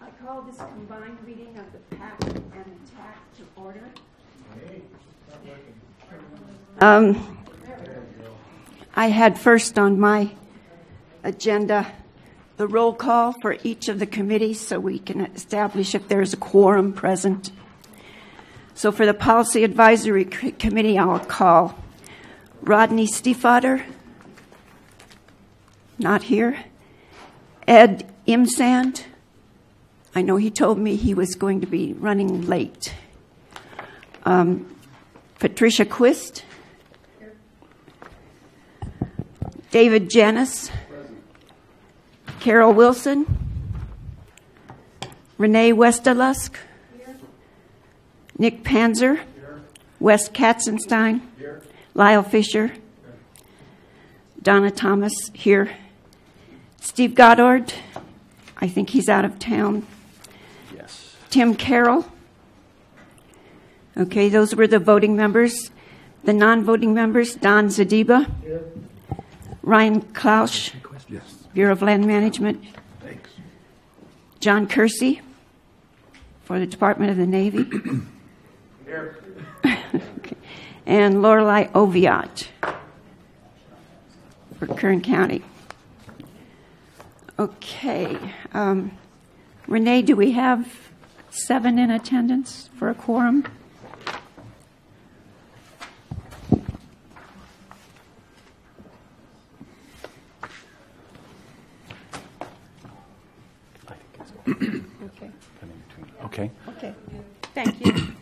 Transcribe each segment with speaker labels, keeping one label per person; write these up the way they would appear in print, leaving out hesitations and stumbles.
Speaker 1: I call this combined reading of the PAC and the TAC to order. I had first on my agenda the roll call for each of the committees so we can establish if there's a quorum present. So for the Policy Advisory Committee, I'll call Rodney Stiefvater, not here. Ed Imsand, I know he told me he was going to be running late. Patricia Quist. David Janis. Carol Wilson. Renee Westerlusk. Nick Panzer. Wes Katzenstein. Lyle Fisher. Donna Thomas here. Steve Goddard. I think he's out of town.
Speaker 2: Yes.
Speaker 1: Tim Carroll. Okay, those were the voting members. The non-voting members, Don Zadiba. Here. Ryan Klausch.
Speaker 2: Yes.
Speaker 1: Bureau of Land Management.
Speaker 2: Thanks.
Speaker 1: John Kersey for the Department of the Navy.
Speaker 2: Here.
Speaker 1: Okay. And Lorelei Oviatt for Kern County. Okay. Renee, do we have 7 in attendance for a quorum?
Speaker 2: Okay.
Speaker 1: Okay. Thank you.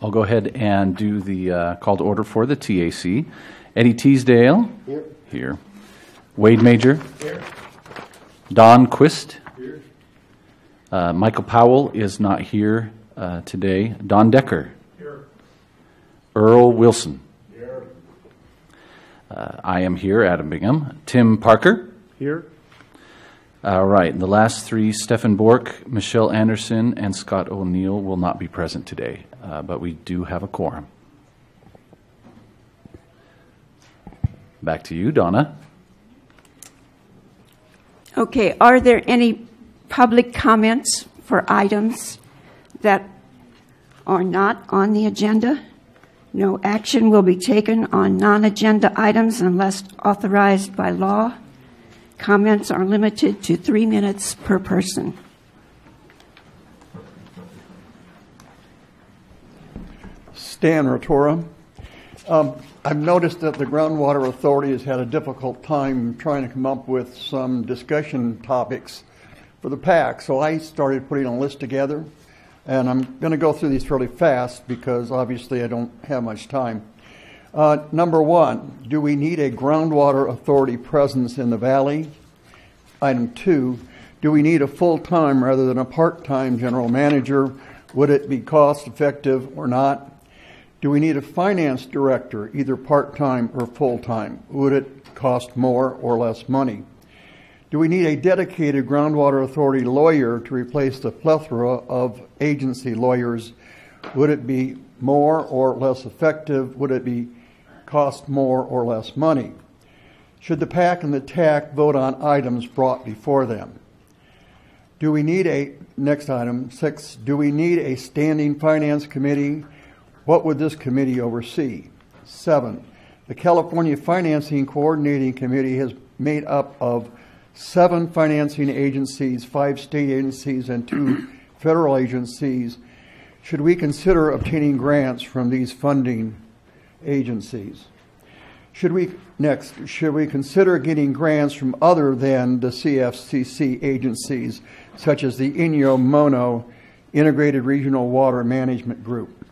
Speaker 2: I'll go ahead and do the call to order for the TAC. Eddie Teasdale. Here. Here. Wade Major. Here. Don Quist. Here. Michael Powell is not here today. Don Decker. Here. Earl Wilson. Here. I am here, Adam Bingham. Tim Parker.
Speaker 3: Here.
Speaker 2: All right. And the last 3, Stephen Bork, Michelle Anderson, and Scott O'Neill will not be present today, but we do have a quorum. Back to you, Donna.
Speaker 1: Okay, are there any public comments for items that are not on the agenda? No action will be taken on non-agenda items unless authorized by law. Comments are limited to 3 minutes per person.
Speaker 3: Stan Rotora. I've noticed that the Groundwater Authority has had a difficult time trying to come up with some discussion topics for the PAC, so I started putting a list together, and I'm going to go through these fairly fast because obviously I don't have much time. Number 1, do we need a Groundwater Authority presence in the Valley? Item 2, do we need a full-time rather than a part-time general manager? Would it be cost-effective or not? Do we need a finance director, either part-time or full-time? Would it cost more or less money? Do we need a dedicated Groundwater Authority lawyer to replace the plethora of agency lawyers? Would it be more or less effective? Would it be cost more or less money? Should the PAC and the TAC vote on items brought before them? Do we need next item 6, do we need a standing finance committee? What would this committee oversee? 7, the California Financing Coordinating Committee is made up of 7 financing agencies, 5 state agencies, and 2 federal agencies. Should we consider obtaining grants from these funding agencies? Should we consider getting grants from other than the CFCC agencies, such as the Inyo Mono Integrated Regional Water Management Group?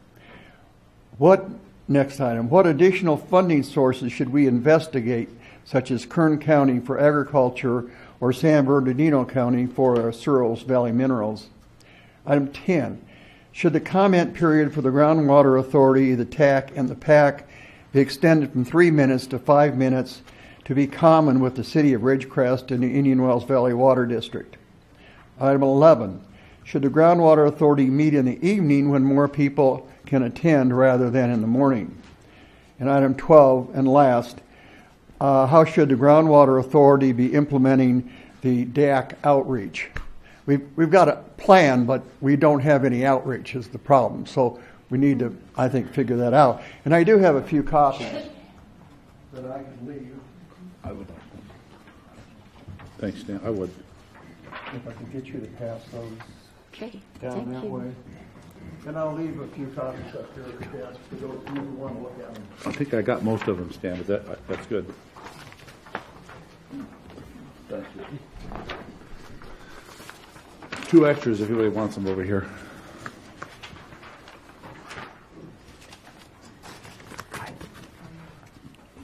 Speaker 3: Next item, what additional funding sources should we investigate, such as Kern County for agriculture or San Bernardino County for Searles Valley Minerals? Item 10, should the comment period for the Groundwater Authority, the TAC, and the PAC be extended from 3 minutes to 5 minutes to be common with the City of Ridgecrest and the Indian Wells Valley Water District? Item 11, should the Groundwater Authority meet in the evening when more people can attend rather than in the morning? And item 12, and last, how should the Groundwater Authority be implementing the DAC outreach? we've got a plan, but we don't have any outreach is the problem. So we need to, I think, figure that out. And I do have a few copies that I can leave.
Speaker 4: I would. Thanks, Dan. I would.
Speaker 3: If I could get you to pass those
Speaker 1: Okay,
Speaker 3: down
Speaker 1: thank
Speaker 3: that
Speaker 1: you.
Speaker 3: way. And I'll leave a few copies up here at the desk for those of you who want to look at them.
Speaker 4: I think I got most of them, Stan. Is that's good. Thank you. 2 extras if anybody wants them over here.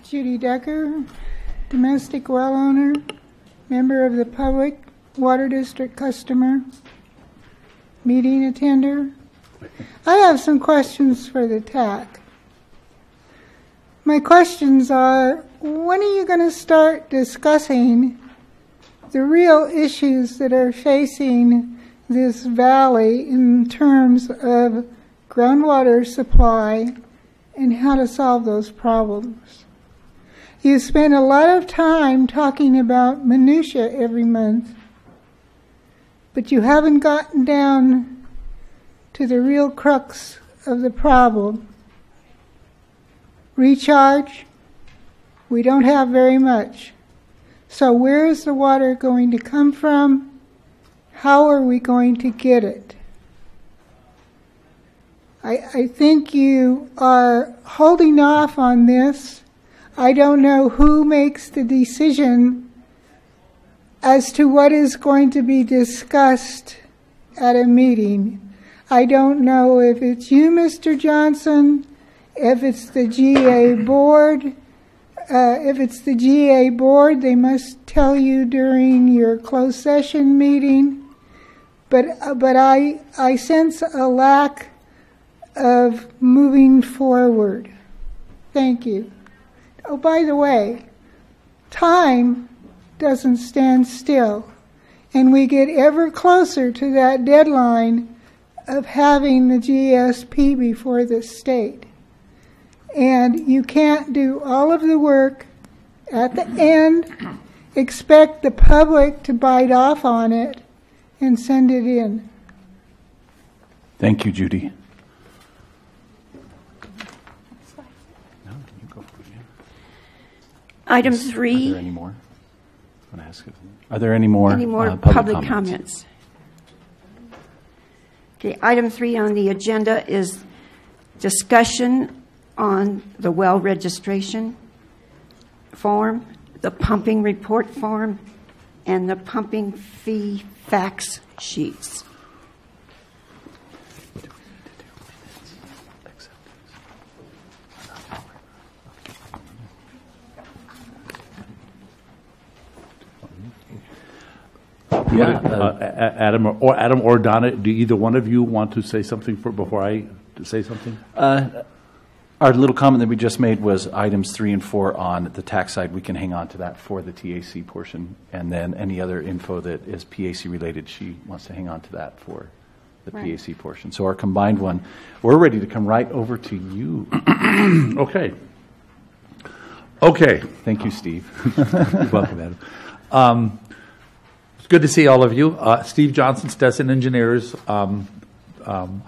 Speaker 5: Judy Decker, domestic well owner, member of the public, water district customer, meeting attender. I have some questions for the TAC. My questions are, when are you going to start discussing the real issues that are facing this valley in terms of groundwater supply and how to solve those problems? You spend a lot of time talking about minutia every month, but you haven't gotten down to the real crux of the problem. Recharge, we don't have very much. So where is the water going to come from? How are we going to get it? I think you are holding off on this. I don't know who makes the decision as to what is going to be discussed at a meeting. I don't know if it's you, Mr. Johnson, if it's the GA board. If it's the GA board, they must tell you during your closed session meeting. But I sense a lack of moving forward. Thank you. Oh, by the way, time doesn't stand still, and we get ever closer to that deadline of having the GSP before the state. And you can't do all of the work at the end, expect the public to bite off on it, and send it in.
Speaker 2: Thank you, Judy.
Speaker 1: Item
Speaker 2: Are
Speaker 1: 3.
Speaker 2: there any more? I'm gonna ask if- Are there any more,
Speaker 1: Any more public comments? Okay, item 3 on the agenda is discussion on the well registration form, the pumping report form, and the pumping fee fax sheets.
Speaker 4: Yeah, Adam or Donna, do either one of you want to say something before I say something?
Speaker 2: Our little comment that we just made was items 3 and 4 on the tax side. We can hang on to that for the TAC portion, and then any other info that is PAC related, she wants to hang on to that for the
Speaker 1: Right.
Speaker 2: PAC portion. So our combined one, we're ready to come right over to you.
Speaker 4: Okay. Okay.
Speaker 2: Thank you, Steve.
Speaker 4: You're welcome, Adam. It's good to see all of you. Steve Johnson, Stetson Engineers. I'm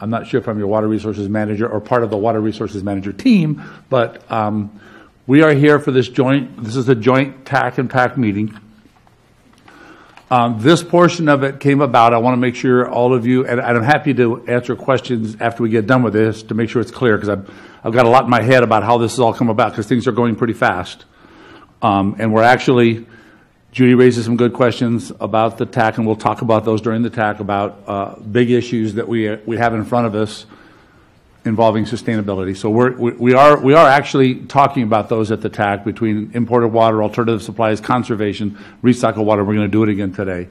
Speaker 4: not sure if I'm your Water Resources Manager or part of the Water Resources Manager team, but we are here for this is a joint TAC and PAC meeting. This portion of it came about, I want to make sure all of you, and I'm happy to answer questions after we get done with this to make sure it's clear, because I've got a lot in my head about how this has all come about, because things are going pretty fast. And we're actually, Judy raises some good questions about the TAC, and we'll talk about those during the TAC, about big issues that we have in front of us involving sustainability. So we are actually talking about those at the TAC, between imported water, alternative supplies, conservation, recycled water. We're going to do it again today.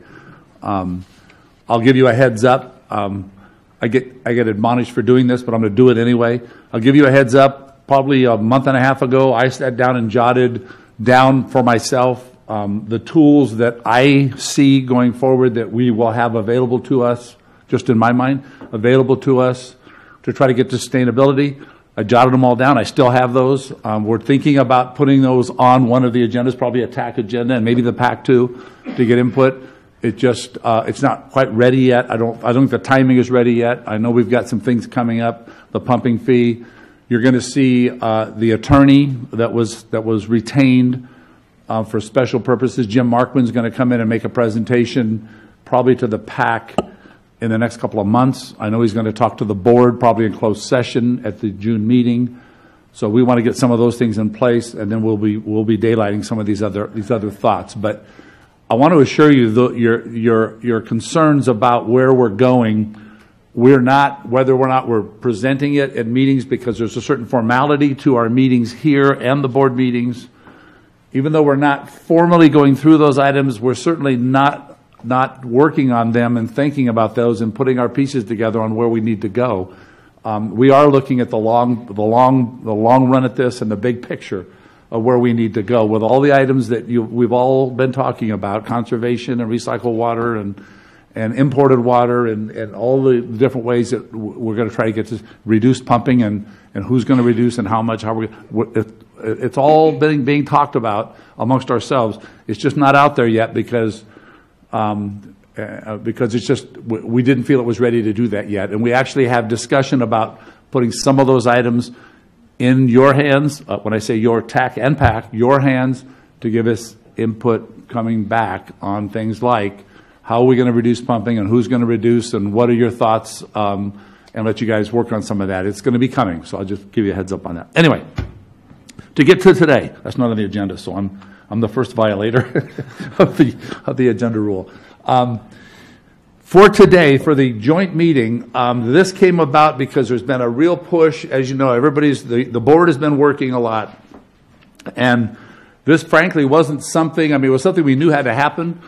Speaker 4: I'll give you a heads up. I get admonished for doing this, but I'm going to do it anyway. I'll give you a heads up. Probably a month and a half ago, I sat down and jotted down for myself the tools that I see going forward that we will have available to us, just in my mind, available to us to try to get to sustainability. I jotted them all down. I still have those. We're thinking about putting those on one of the agendas, probably a TAC agenda and maybe the PAC too, to get input. It just, it's not quite ready yet. I don't think the timing is ready yet. I know we've got some things coming up, the pumping fee. You're going to see the attorney that was retained for special purposes. Jim Markman's going to come in and make a presentation probably to the PAC in the next couple of months. I know he's going to talk to the board probably in closed session at the June meeting. So we want to get some of those things in place, and then we'll be daylighting some of these other thoughts. But I want to assure you that your concerns about where we're going, we're not, whether or not we're presenting it at meetings, because there's a certain formality to our meetings here and the board meetings. Even though we're not formally going through those items, we're certainly not working on them and thinking about those and putting our pieces together on where we need to go. We are looking at the long run at this and the big picture of where we need to go with all the items that we've all been talking about: conservation and recycled water and imported water and all the different ways that we're going to try to get to reduce pumping and who's going to reduce and how much. It's all being talked about amongst ourselves. It's just not out there yet because it's just, we didn't feel it was ready to do that yet. And we actually have discussion about putting some of those items in your hands, when I say your TAC and PAC, your hands, to give us input coming back on things like how are we going to reduce pumping and who's going to reduce and what are your thoughts, and let you guys work on some of that. It's going to be coming, so I'll just give you a heads up on that. Anyway, to get to today, that's not on the agenda, so I'm the first violator of the agenda rule. For today, for the joint meeting, this came about because there's been a real push. As you know, the board has been working a lot. And this, frankly, wasn't something, it was something we knew had to happen.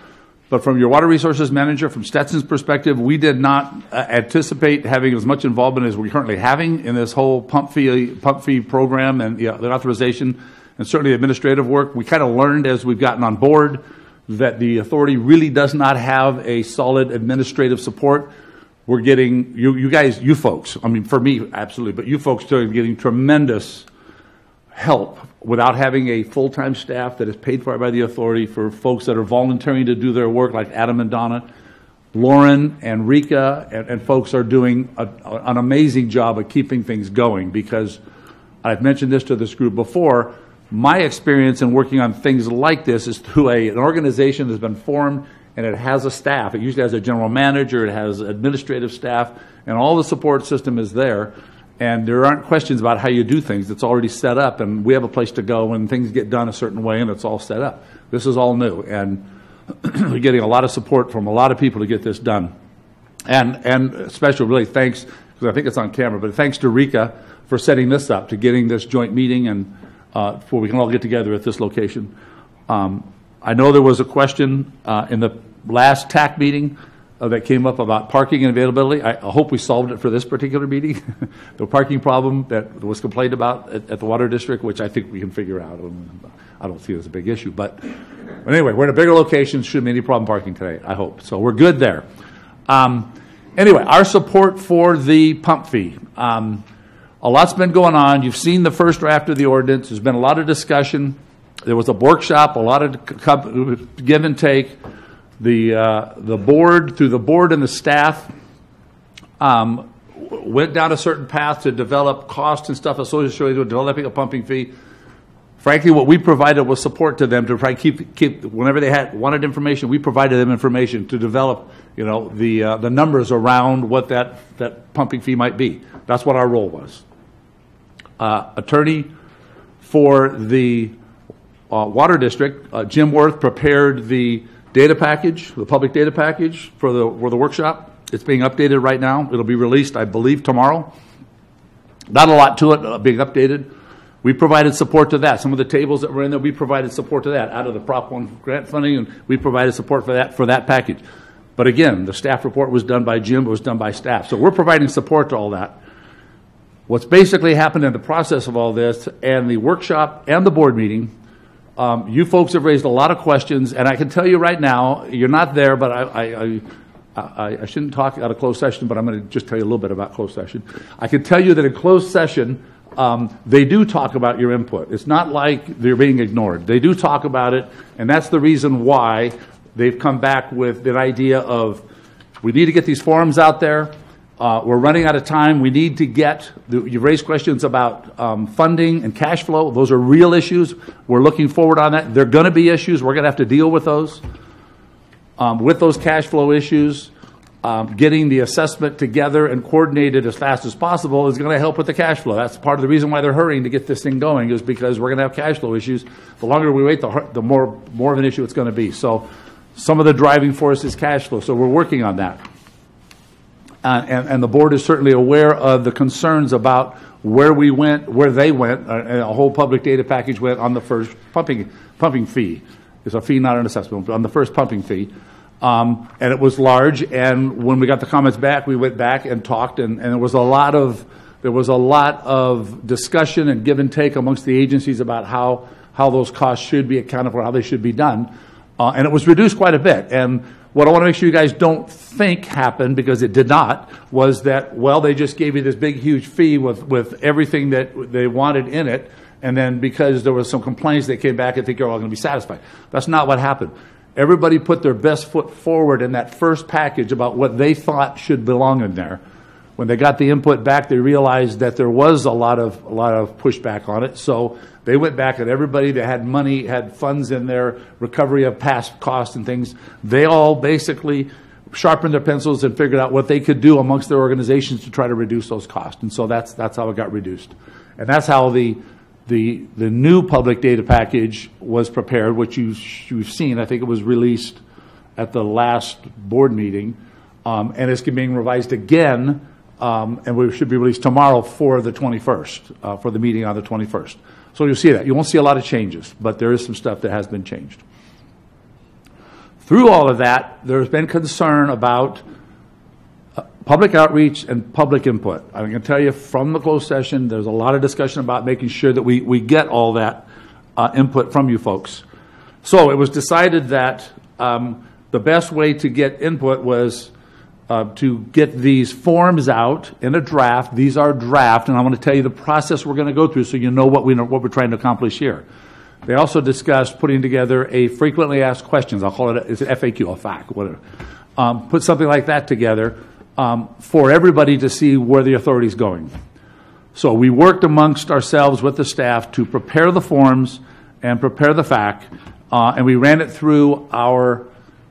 Speaker 4: But from your water resources manager, from Stetson's perspective, we did not anticipate having as much involvement as we're currently having in this whole pump fee program and the authorization and certainly administrative work. We kind of learned as we've gotten on board that the authority really does not have a solid administrative support. We're getting, you folks, for me, absolutely, but you folks are getting tremendous help without having a full-time staff that is paid for by the authority, for folks that are volunteering to do their work like Adam and Donna. Lauren and Rika and folks are doing an amazing job of keeping things going, because I've mentioned this to this group before. My experience in working on things like this is through an organization that's been formed and it has a staff. It usually has a general manager, it has administrative staff, and all the support system is there. And there aren't questions about how you do things. It's already set up, and we have a place to go when things get done a certain way, and it's all set up. This is all new, and we're getting a lot of support from a lot of people to get this done. And special really thanks, because I think it's on camera, but thanks to Rika for setting this up, to getting this joint meeting and before we can all get together at this location. I know there was a question in the last TAC meeting that came up about parking and availability. I hope we solved it for this particular meeting. The parking problem that was complained about at the Water District, which I think we can figure out. I don't see it as a big issue. But anyway, we're in a bigger location. Shouldn't be any problem parking today, I hope. So we're good there. Anyway, our support for the pump fee. A lot's been going on. You've seen the first draft of the ordinance. There's been a lot of discussion. There was a workshop, a lot of give and take. The board, through the board and the staff, went down a certain path to develop costs and stuff associated with developing a pumping fee. Frankly, what we provided was support to them to try to keep whenever they wanted information, we provided them information to develop, the numbers around what that pumping fee might be. That's what our role was. Attorney for the Water District, Jim Worth, prepared the data package, the public data package for the workshop. It's being updated right now. It'll be released, I believe, tomorrow. Not a lot to it being updated. We provided support to that. Some of the tables that were in there, we provided support to that out of the Prop 1 grant funding, and we provided support for that package. But again, the staff report was done by Jim, it was done by staff. So we're providing support to all that. What's basically happened in the process of all this and the workshop and the board meeting, you folks have raised a lot of questions, and I can tell you right now, you're not there, but I shouldn't talk out of closed session, but I'm going to just tell you a little bit about closed session. I can tell you that in closed session, they do talk about your input. It's not like they're being ignored. They do talk about it, and that's the reason why they've come back with an idea of, we need to get these forums out there. We're running out of time. We need to get, you raised questions about funding and cash flow. Those are real issues. We're looking forward on that. They're going to be issues. We're going to have to deal with those. With those cash flow issues, getting the assessment together and coordinated as fast as possible is going to help with the cash flow. That's part of the reason why they're hurrying to get this thing going, is because we're going to have cash flow issues. The longer we wait, the more of an issue it's going to be. So some of the driving force is cash flow. So we're working on that. And the board is certainly aware of the concerns about where we went, where they went, and a whole public data package went on the first pumping fee. It's a fee, not an assessment, but on the first pumping fee. And it was large, and when we got the comments back, we went back and talked, and there was a lot of discussion and give and take amongst the agencies about how those costs should be accounted for, how they should be done. And it was reduced quite a bit. And what I want to make sure you guys don't think happened, because it did not, was that, well, they just gave you this big, huge fee with everything that they wanted in it, and then because there was some complaints, they came back and think you're all going to be satisfied. That's not what happened. Everybody put their best foot forward in that first package about what they thought should belong in there. When they got the input back, they realized that there was a lot of pushback on it. So they went back, and everybody that had money, had funds in their recovery of past costs and things, they all basically sharpened their pencils and figured out what they could do amongst their organizations to try to reduce those costs. And so that's how it got reduced. And that's how the new public data package was prepared, which you've seen. I think it was released at the last board meeting, and it's being revised again, and we should be released tomorrow for the 21st, for the meeting on the 21st. So you'll see that. You won't see a lot of changes, but there is some stuff that has been changed. Through all of that, there's been concern about public outreach and public input. I'm going to tell you from the closed session, there's a lot of discussion about making sure that we get all that input from you folks. So it was decided that the best way to get input was to get these forms out in a draft. These are draft, and I want to tell you the process we're going to go through so you know what we're trying to accomplish here. They also discussed putting together a frequently asked questions. I'll call it it's an FAQ, a FAQ, whatever. Put something like that together for everybody to see where the authority is going. So we worked amongst ourselves with the staff to prepare the forms and prepare the FAQ, and we ran it through our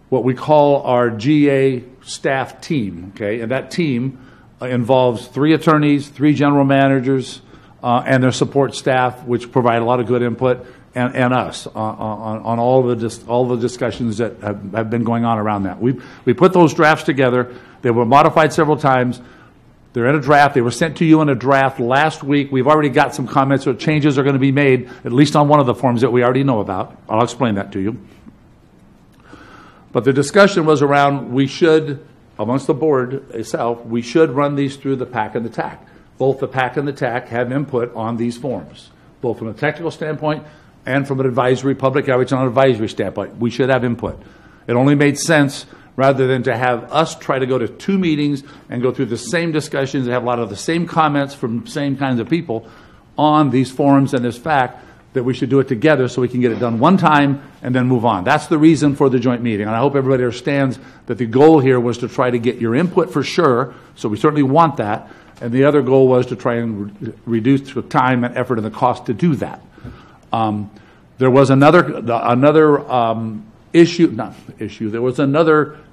Speaker 4: what we call our GA staff team, okay? And that team involves 3 attorneys, 3 general managers, and their support staff, which provide a lot of good input, and us on all the discussions that have been going on around that. We put those drafts together. They were modified several times. They're in a draft. They were sent to you in a draft last week. We've already got some comments, so changes are going to be made, at least on one of the forms that we already know about. I'll explain that to you. But the discussion was around, we should, amongst the board itself, we should run these through the PAC and the TAC. Both the PAC and the TAC have input on these forms, both from a technical standpoint and from an advisory, public outreach and an advisory standpoint. We should have input. It only made sense rather than to have us try to go to 2 meetings and go through the same discussions and have a lot of the same comments from the same kinds of people on these forms and this fact, that we should do it together so we can get it done one time and then move on. That's the reason for the joint meeting. And I hope everybody understands that the goal here was to try to get your input for sure, so we certainly want that. And the other goal was to try and reduce the time and effort and the cost to do that. There was another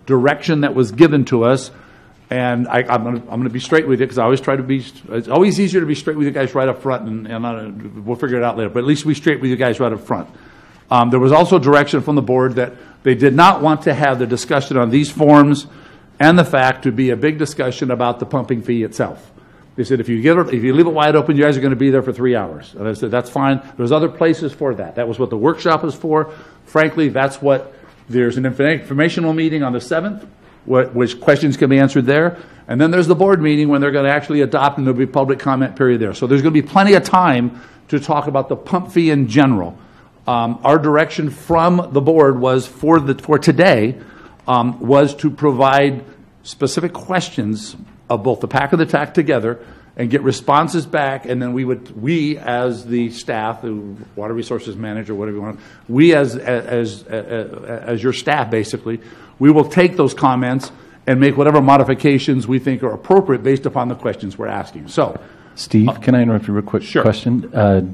Speaker 4: direction that was given to us, and I'm going to be straight with you, because I always try to be. It's always easier to be straight with you guys right up front, and we'll figure it out later. But at least be straight with you guys right up front. There was also direction from the board that they did not want to have the discussion on these forms and the fact to be a big discussion about the pumping fee itself. They said if you leave it wide open, you guys are going to be there for 3 hours. And I said that's fine. There's other places for that. That was what the workshop was for. Frankly, that's what. There's an informational meeting on the 7th. Which questions can be answered there. And then there's the board meeting when they're going to actually adopt, and there'll be a public comment period there. So there's going to be plenty of time to talk about the pump fee in general. Our direction from the board was for today was to provide specific questions of both the PAC and the TAC together and get responses back, and then we as the staff, the water resources manager, whatever you want, we as your staff basically, we will take those comments and make whatever modifications we think are appropriate based upon the questions we're asking. So,
Speaker 2: Steve, can I interrupt you real quick?
Speaker 4: Sure.
Speaker 2: Question.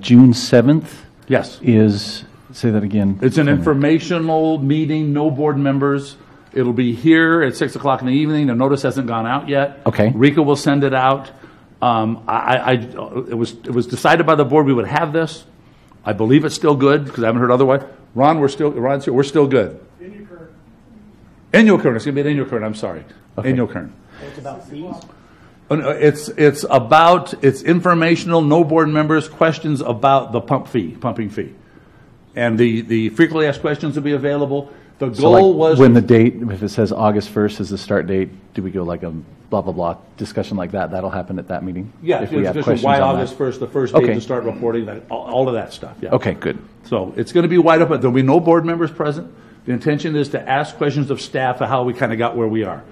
Speaker 2: June 7th
Speaker 4: yes,
Speaker 2: is, say that again.
Speaker 4: it's an informational meeting, no board members. It'll be here at 6 o'clock in the evening. The notice hasn't gone out yet.
Speaker 2: Okay.
Speaker 4: Rika will send it out. It was decided by the board we would have this. I believe it's still good because I haven't heard otherwise. Ron, we're still good. In your current. It's going to be an in your current. I'm sorry.
Speaker 2: Okay.
Speaker 4: In your current.
Speaker 6: It's about fees?
Speaker 4: It's informational, no board members, questions about the pumping fee. And the frequently asked questions will be available. The
Speaker 2: So
Speaker 4: goal
Speaker 2: like
Speaker 4: was
Speaker 2: when the date, if it says August 1st is the start date, do we go like a blah, blah, blah discussion like that? That'll happen at that meeting?
Speaker 4: yeah,
Speaker 2: If we have questions
Speaker 4: why
Speaker 2: on
Speaker 4: August
Speaker 2: that?
Speaker 4: 1st, the first date
Speaker 2: Okay.
Speaker 4: to start reporting, that, all of that stuff. Yeah.
Speaker 2: Okay, good.
Speaker 4: So it's going to be wide open. There'll be no board members present. The intention is to ask questions of staff of how we kind of got where we are.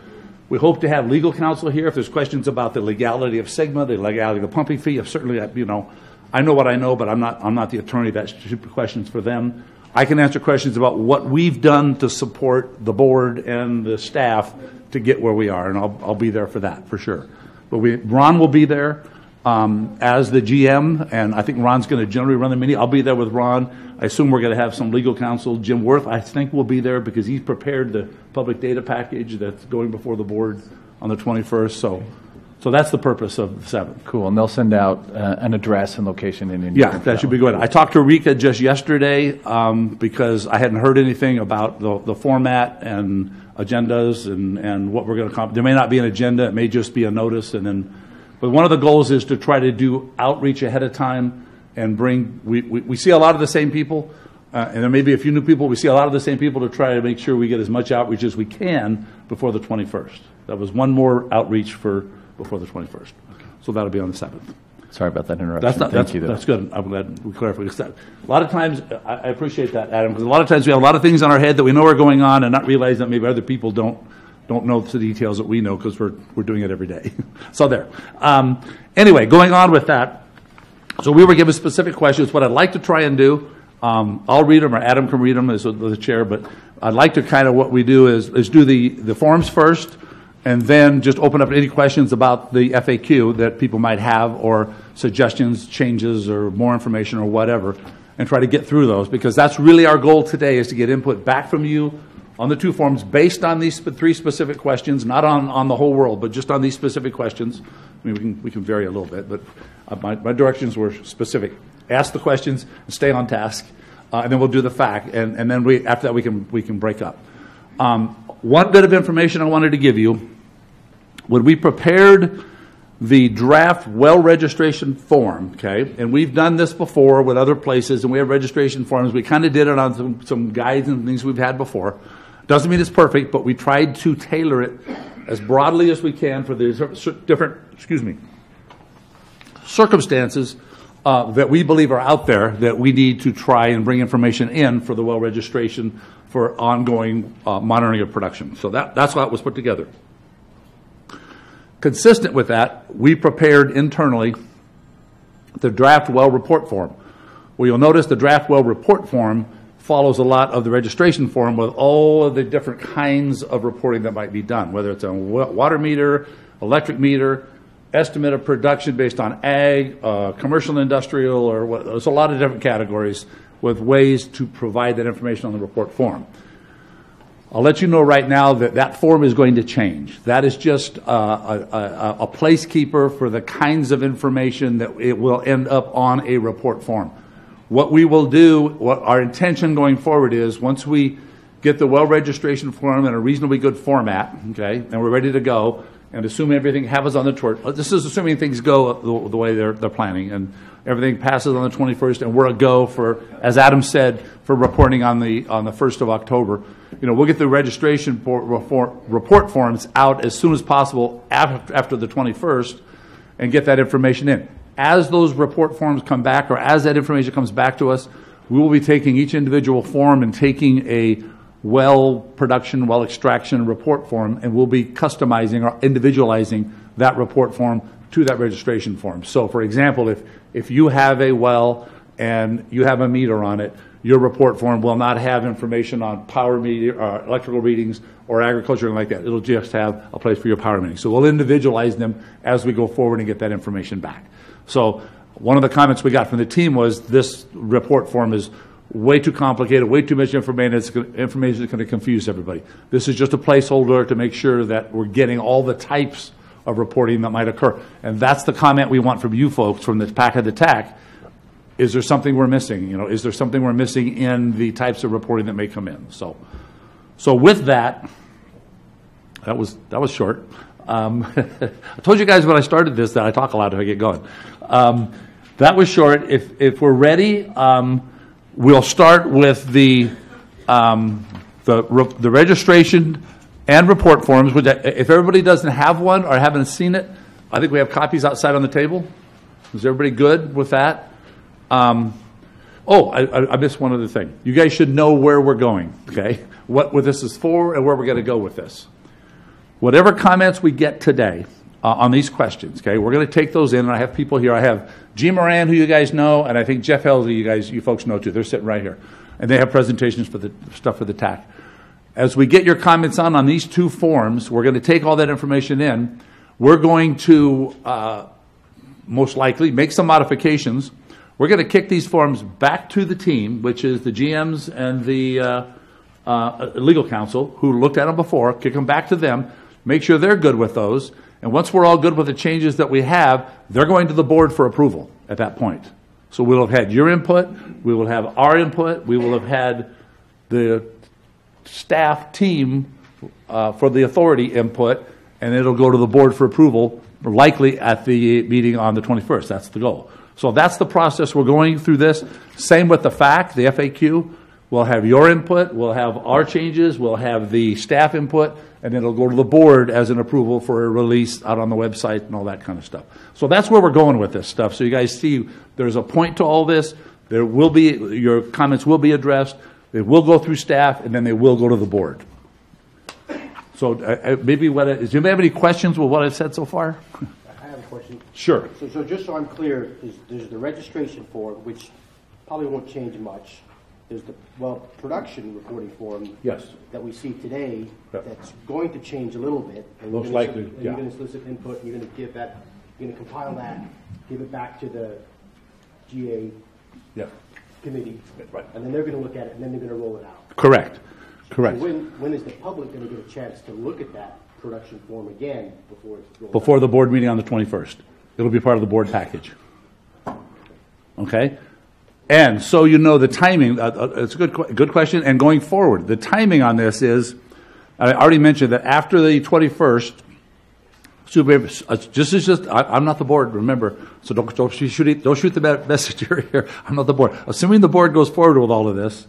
Speaker 4: We hope to have legal counsel here if there's questions about the legality of Sigma, the legality of the pumping fee. If certainly, I know what I know, but I'm not the attorney that should be questions for them. I can answer questions about what we've done to support the board and the staff to get where we are, and I'll be there for that for sure. But Ron will be there as the GM, and I think Ron's going to generally run the meeting. I'll be there with Ron. I assume we're going to have some legal counsel. Jim Worth, I think, will be there because he's prepared the public data package that's going before the board on the 21st. So that's the purpose of the 7th.
Speaker 2: Cool. And they'll send out an address and location in
Speaker 4: Yeah, that should be good. I talked to Rika just yesterday because I hadn't heard anything about the format and agendas and what we're going to there may not be an agenda. It may just be a notice. But one of the goals is to try to do outreach ahead of time and we see a lot of the same people, and there may be a few new people. We see a lot of the same people to try to make sure we get as much outreach as we can before the 21st. That was one more outreach before the 21st. Okay. So that'll be on the 7th.
Speaker 2: Sorry about that interruption.
Speaker 4: That's good. I'm glad we clarified. A lot of times, I appreciate that, Adam, because a lot of times we have a lot of things on our head that we know are going on and not realize that maybe other people don't know the details that we know because we're doing it every day. So there. Anyway, going on with that. So we were given specific questions. What I'd like to try and do, I'll read them or Adam can read them as the chair, but I'd like to kind of what we do is do the forms first, and then just open up any questions about the FAQ that people might have or suggestions, changes, or more information or whatever, and try to get through those because that's really our goal today is to get input back from you on the two forms based on these 3 specific questions, not on the whole world, but just on these specific questions. I mean, we can vary a little bit, but my directions were specific. Ask the questions and stay on task, and then we'll do the FAQ, and then after that we can break up. One bit of information I wanted to give you. When we prepared the draft well registration form, okay, and we've done this before with other places, and we have registration forms. We kind of did it on some guides and things we've had before. Doesn't mean it's perfect, but we tried to tailor it as broadly as we can for the different, circumstances that we believe are out there that we need to try and bring information in for the well registration for ongoing monitoring of production. So that's how it was put together. Consistent with that, we prepared internally the draft well report form. Well, you'll notice the draft well report form follows a lot of the registration form with all of the different kinds of reporting that might be done, whether it's a water meter, electric meter, estimate of production based on ag, commercial and industrial, or what. There's a lot of different categories with ways to provide that information on the report form. I'll let you know right now that form is going to change. That is just a placekeeper for the kinds of information that it will end up on a report form. What we will do, what our intention going forward is, once we get the well registration form in a reasonably good format, okay, and we're ready to go, and assuming everything happens on the this is assuming things go the way they're planning, and everything passes on the 21st, and we're a go for, as Adam said, for reporting on the 1st of October. We'll get the registration report forms out as soon as possible after the 21st and get that information in. As those report forms come back, or as that information comes back to us, we will be taking each individual form and taking a well production, well extraction report form, and we'll be customizing or individualizing that report form to that registration form. So, for example, if you have a well and you have a meter on it, your report form will not have information on power meter, or electrical readings, or agriculture, and like that. It'll just have a place for your power meeting. So we'll individualize them as we go forward and get that information back. So one of the comments we got from the team was this report form is way too complicated, way too much information. Information is going to confuse everybody. This is just a placeholder to make sure that we're getting all the types of reporting that might occur. And that's the comment we want from you folks, from the PAC of the TAC. Is there something we're missing? You know, is there something we're missing in the types of reporting that may come in? So with that, that was short. I told you guys when I started this that I talk a lot if I get going. That was short. If we're ready, we'll start with the registration and report forms. Which, if everybody doesn't have one or haven't seen it, I think we have copies outside on the table. Is everybody good with that? I missed one other thing. You guys should know where we're going, okay? What this is for and where we're going to go with this. Whatever comments we get today on these questions, okay, we're going to take those in, and I have people here. I have G. Moran, who you guys know, and I think Jeff Helsley, you folks know too. They're sitting right here. And they have presentations for the stuff for the TAC. As we get your comments on these two forms, we're going to take all that information in. We're going to most likely make some modifications. We're going to kick these forms back to the team, which is the GMs and the legal counsel who looked at them before, kick them back to them, make sure they're good with those. And once we're all good with the changes that we have, they're going to the board for approval at that point. So we'll have had your input, we will have our input, we will have had the staff team for the authority input, and it'll go to the board for approval, likely at the meeting on the 21st. That's the goal. So that's the process we're going through this. Same with the FAQ, the FAQ. We'll have your input, we'll have our changes, we'll have the staff input, and then it'll go to the board as an approval for a release out on the website and all that kind of stuff. So that's where we're going with this stuff. So you guys see there's a point to all this. There will be, your comments will be addressed. They will go through staff, and then they will go to the board. So maybe do you have any questions with what I've said so far?
Speaker 6: I have a question.
Speaker 4: Sure.
Speaker 6: So just so I'm clear, there's the registration form, which probably won't change much. There's the production reporting form.
Speaker 4: Yes.
Speaker 6: That we see today.
Speaker 4: Yep.
Speaker 6: That's going to change a little bit. And
Speaker 4: Most likely,
Speaker 6: and you're going to solicit input. And you're going to give that. You're going to compile that, give it back to the GA committee,
Speaker 4: right?
Speaker 6: And then they're going to look at it, and then they're going to roll it out.
Speaker 4: Correct.
Speaker 6: So when is the public going to get a chance to look at that production form again before it's rolled
Speaker 4: Before
Speaker 6: out?
Speaker 4: the board meeting on the 21st. It'll be part of the board package. Okay? And so you know the timing, it's a good question, and going forward, the timing on this is, I already mentioned that after the 21st, I'm not the board, remember, so don't shoot the messenger here. I'm not the board. Assuming the board goes forward with all of this,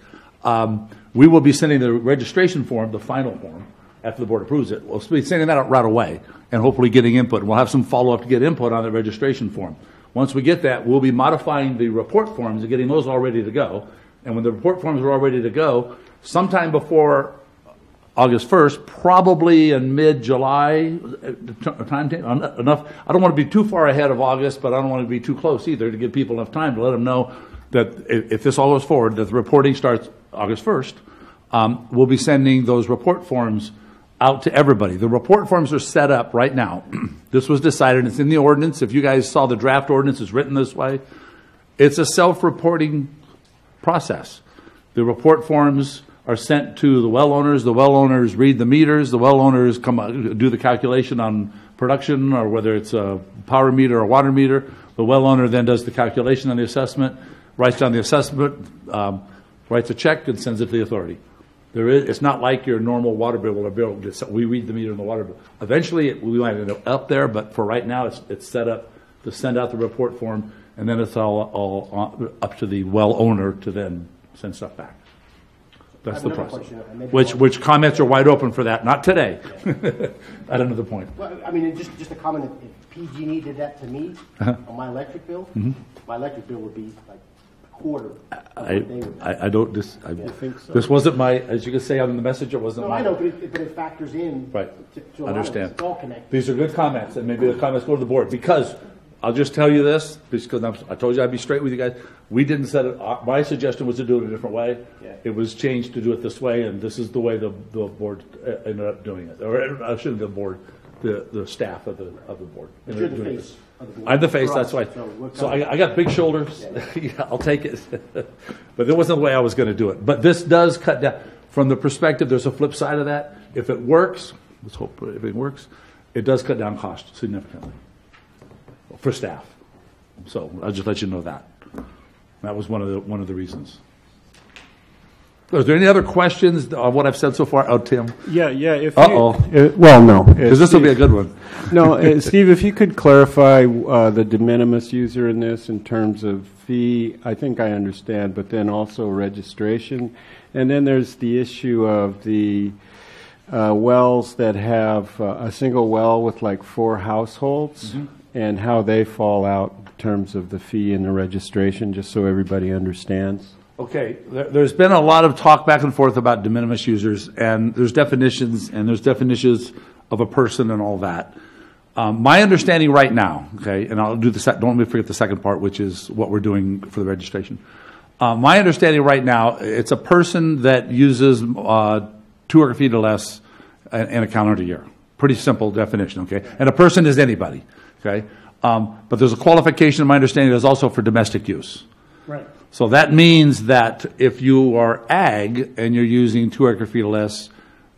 Speaker 4: we will be sending the registration form, the final form, after the board approves it. We'll be sending that out right away and hopefully getting input. And we'll have some follow-up to get input on the registration form. Once we get that, we'll be modifying the report forms and getting those all ready to go. And when the report forms are all ready to go, sometime before August 1st, probably in mid-July, enough. I don't want to be too far ahead of August, but I don't want to be too close either, to give people enough time to let them know that if this all goes forward, that the reporting starts August 1st, we'll be sending those report forms out to everybody. The report forms are set up right now. This was decided. It's in the ordinance. If you guys saw the draft ordinance, it's written this way. It's a self-reporting process. The report forms are sent to the well owners. The well owners read the meters. The well owners do the calculation on production, or whether it's a power meter or water meter. The well owner then does the calculation on the assessment, writes down the assessment, writes a check, and sends it to the authority. It's not like your normal water bill or bill. We read the meter in the water bill. Eventually, we might end up there, but for right now, it's set up to send out the report form, and then it's all up to the well owner to then send stuff back. That's the process. Which comments are wide open for that? Not today. At another point.
Speaker 6: Well, I mean, just a comment. If PG&E did that to me on my electric bill, my electric bill would be like quarter of what they would pay.
Speaker 4: I don't, this wasn't my, as you can say on the message, it wasn't
Speaker 6: No,
Speaker 4: my.
Speaker 6: I know, but it factors in.
Speaker 4: Right.
Speaker 6: To a lot of
Speaker 4: Understand.
Speaker 6: this. It's all connected.
Speaker 4: These are good comments, and maybe the comments go to the board, because I'll just tell you this, because I told you I'd be straight with you guys. We didn't set it, my suggestion was to do it a different way.
Speaker 6: Yeah.
Speaker 4: It was changed to do it this way, and this is the way the board ended up doing it. Or I shouldn't have the board, the staff of the board.
Speaker 6: But you're the face of the board.
Speaker 4: I'm the face,
Speaker 6: For
Speaker 4: that's
Speaker 6: us,
Speaker 4: why.
Speaker 6: so
Speaker 4: I got big shoulders. Yeah, I'll take it. But it wasn't the way I was going to do it. But this does cut down. From the perspective, there's a flip side of that. If it works, let's hope everything works, it does cut down cost significantly for staff. So I'll just let you know that. That was one of the reasons. Is there any other questions on what I've said so far? Oh, Tim.
Speaker 7: Yeah. If
Speaker 4: well,
Speaker 7: no,
Speaker 4: because this will be a good one.
Speaker 7: No, Steve, if you could clarify the de minimis user in this in terms of fee, I think I understand, but then also registration. And then there's the issue of the wells that have a single well with like 4 households, and how they fall out in terms of the fee and the registration, just so everybody understands.
Speaker 4: Okay, there's been a lot of talk back and forth about de minimis users, and there's definitions of a person and all that. My understanding right now, okay, and I'll do don't let me forget the second part, which is what we're doing for the registration. My understanding right now, it's a person that uses 2 acre feet or less in a calendar year. Pretty simple definition, okay? And a person is anybody, okay? But there's a qualification, in my understanding, that's also for domestic use.
Speaker 6: Right.
Speaker 4: So that means that if you are ag and you're using 2 acre feet or less,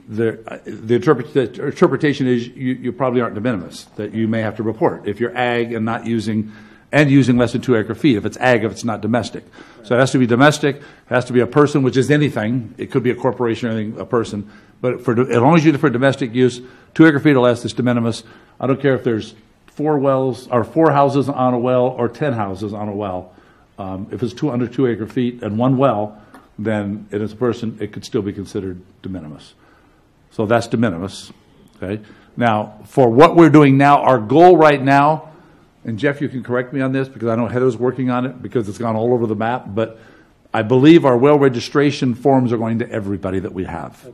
Speaker 4: the interpretation is you probably aren't de minimis, that you may have to report if you're ag and not using less than 2 acre feet. If it's ag, if it's not domestic, so it has to be domestic. It has to be a person, which is anything. It could be a corporation or anything, a person. But as long as you do for domestic use, 2 acre feet or less is de minimis. I don't care if there's 4 wells or 4 houses on a well or 10 houses on a well. If it's under 2 acre feet and 1 well, then it is a person. It could still be considered de minimis. So that's de minimis. Okay. Now, for what we're doing now, our goal right now, and Jeff, you can correct me on this because I know Heather's working on it because it's gone all over the map, but I believe our well registration forms are going to everybody that we have.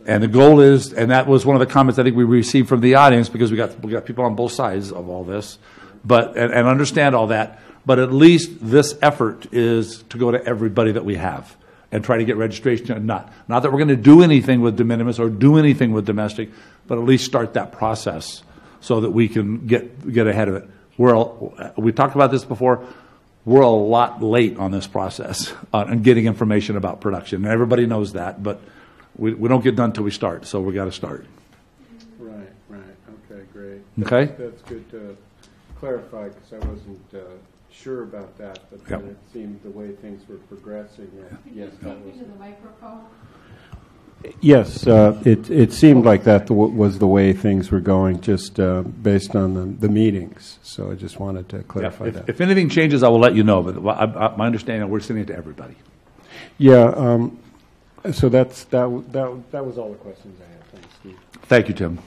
Speaker 4: And the goal is, and that was one of the comments I think we received from the audience, because we got people on both sides of all this, but and understand all that. But at least this effort is to go to everybody that we have and try to get registration. Not that we're going to do anything with de minimis or do anything with domestic, but at least start that process so that we can get ahead of it. We talked about this before. We're a lot late on this process and getting information about production. And everybody knows that, but we don't get done until we start, so we got to start.
Speaker 7: Right. Okay, great.
Speaker 4: Okay.
Speaker 7: That's good to clarify, because I wasn't sure about that, but then it seemed the way things were progressing. Yes, that was.
Speaker 8: The microphone.
Speaker 7: Yes, it seemed like that was the way things were going, just based on the meetings. So I just wanted to clarify that.
Speaker 4: If anything changes, I will let you know. But my understanding, we're sending it to everybody.
Speaker 7: Yeah. So that was all the questions I had. Thanks, Steve.
Speaker 4: Thank you, Tim.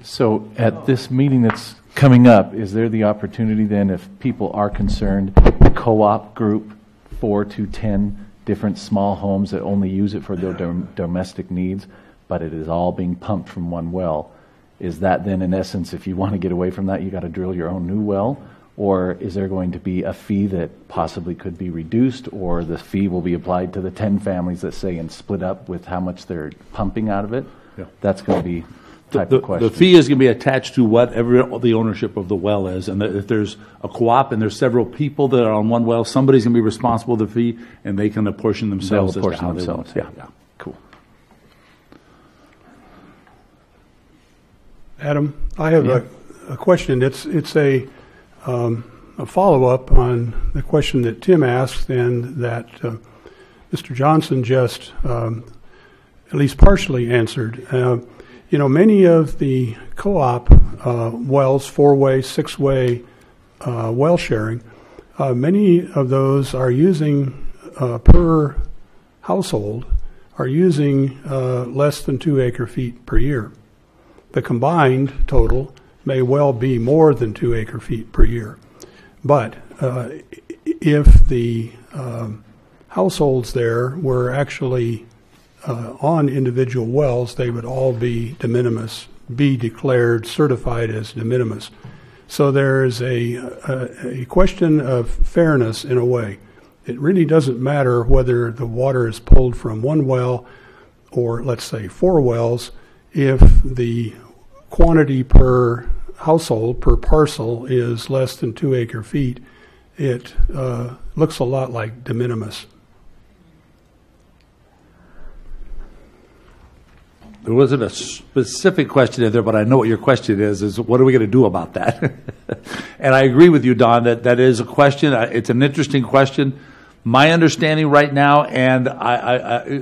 Speaker 2: So at this meeting that's coming up, is there the opportunity then, if people are concerned, the co-op group, 4 to 10 different small homes that only use it for their domestic needs, but it is all being pumped from one well, is that then in essence, if you want to get away from that, you got to drill your own new well? Or is there going to be a fee that possibly could be reduced, or the fee will be applied to the 10 families that say and split up with how much they're pumping out of it?
Speaker 4: Yeah.
Speaker 2: That's going to be type of question.
Speaker 4: The fee is going to be attached to whatever the ownership of the well is. And if there's a co-op and there's several people that are on one well, somebody's going to be responsible for the fee, and they can apportion themselves
Speaker 2: They'll apportion themselves.
Speaker 4: Yeah.
Speaker 2: Cool.
Speaker 9: Adam, I have a question. It's a follow-up on the question that Tim asked and that Mr. Johnson just at least partially answered. Many of the co-op wells, 4-way, 6-way well sharing, many of those are using per household are using less than 2 acre feet per year. The combined total may well be more than 2 acre feet per year. But if the households there were actually on individual wells, they would all be de minimis, be declared certified as de minimis. So there is a question of fairness in a way. It really doesn't matter whether the water is pulled from one well or, let's say, 4 wells, if the quantity per household, per parcel, is less than 2 acre-feet. It looks a lot like de minimis.
Speaker 4: There wasn't a specific question in there, but I know what your question is what are we going to do about that? And I agree with you, Don, that is a question. It's an interesting question. My understanding right now, and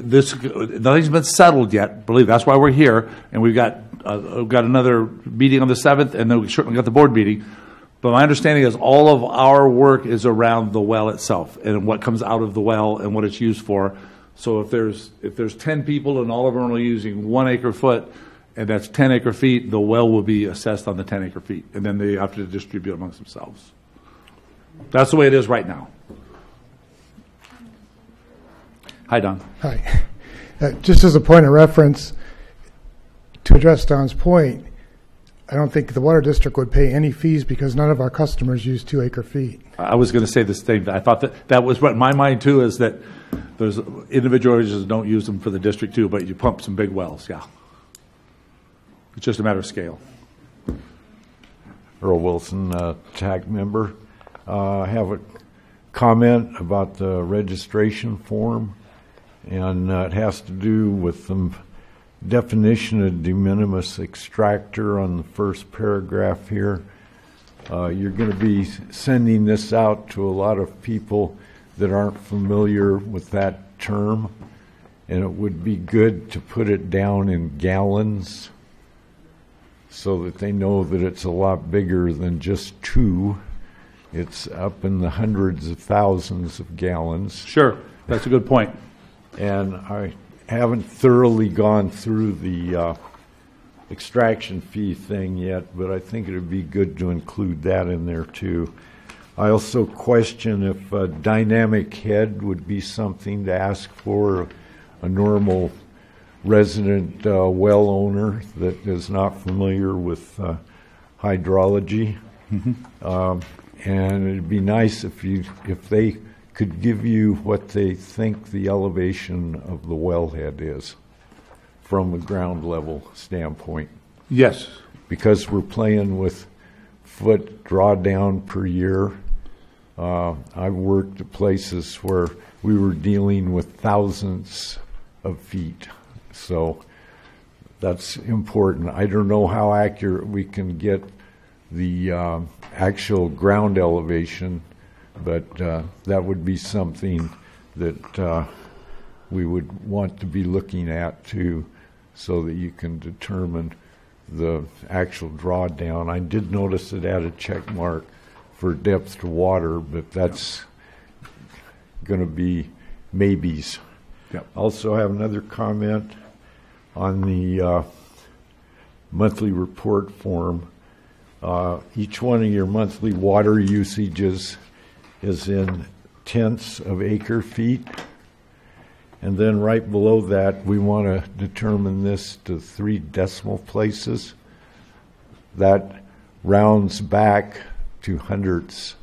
Speaker 4: nothing's been settled yet. Believe that's why we're here, and we've got another meeting on the 7th, and then we certainly got the board meeting. But my understanding is all of our work is around the well itself and what comes out of the well and what it's used for. So if there's 10 people and all of them are only using 1 acre-foot, and that's 10 acre-feet, the well will be assessed on the 10 acre-feet, and then they have to distribute amongst themselves. That's the way it is right now. Hi, Don.
Speaker 8: Hi. Just as a point of reference, to address Don's point, I don't think the water district would pay any fees because none of our customers use 2 acre-feet.
Speaker 4: I was going to say the same. I thought that was what my mind too is, that there's individual areas that don't use them for the district too, but you pump some big wells, yeah. It's just a matter of scale.
Speaker 10: Earl Wilson, TAC member. I have a comment about the registration form, and it has to do with the definition of de minimis extractor on the first paragraph here. You're going to be sending this out to a lot of people that aren't familiar with that term, and it would be good to put it down in gallons so that they know that it's a lot bigger than just 2. It's up in the hundreds of thousands of gallons.
Speaker 4: Sure, that's a good point.
Speaker 10: And I haven't thoroughly gone through the extraction fee thing yet, but I think it would be good to include that in there too. I also question if a dynamic head would be something to ask for a normal resident well owner that is not familiar with hydrology. Mm-hmm. And it'd be nice if they could give you what they think the elevation of the wellhead is from a ground level standpoint.
Speaker 4: Yes.
Speaker 10: Because we're playing with foot drawdown per year. I've worked at places where we were dealing with thousands of feet. So that's important. I don't know how accurate we can get the actual ground elevation, but that would be something that we would want to be looking at too, so that you can determine the actual drawdown. I did notice it had a check mark for depth to water, but that's going to be maybes.
Speaker 4: Yep.
Speaker 10: Also have another comment on the monthly report form. Each one of your monthly water usages is in tenths of acre feet. And then right below that, we want to determine this to 3 decimal places. That rounds back to hundredths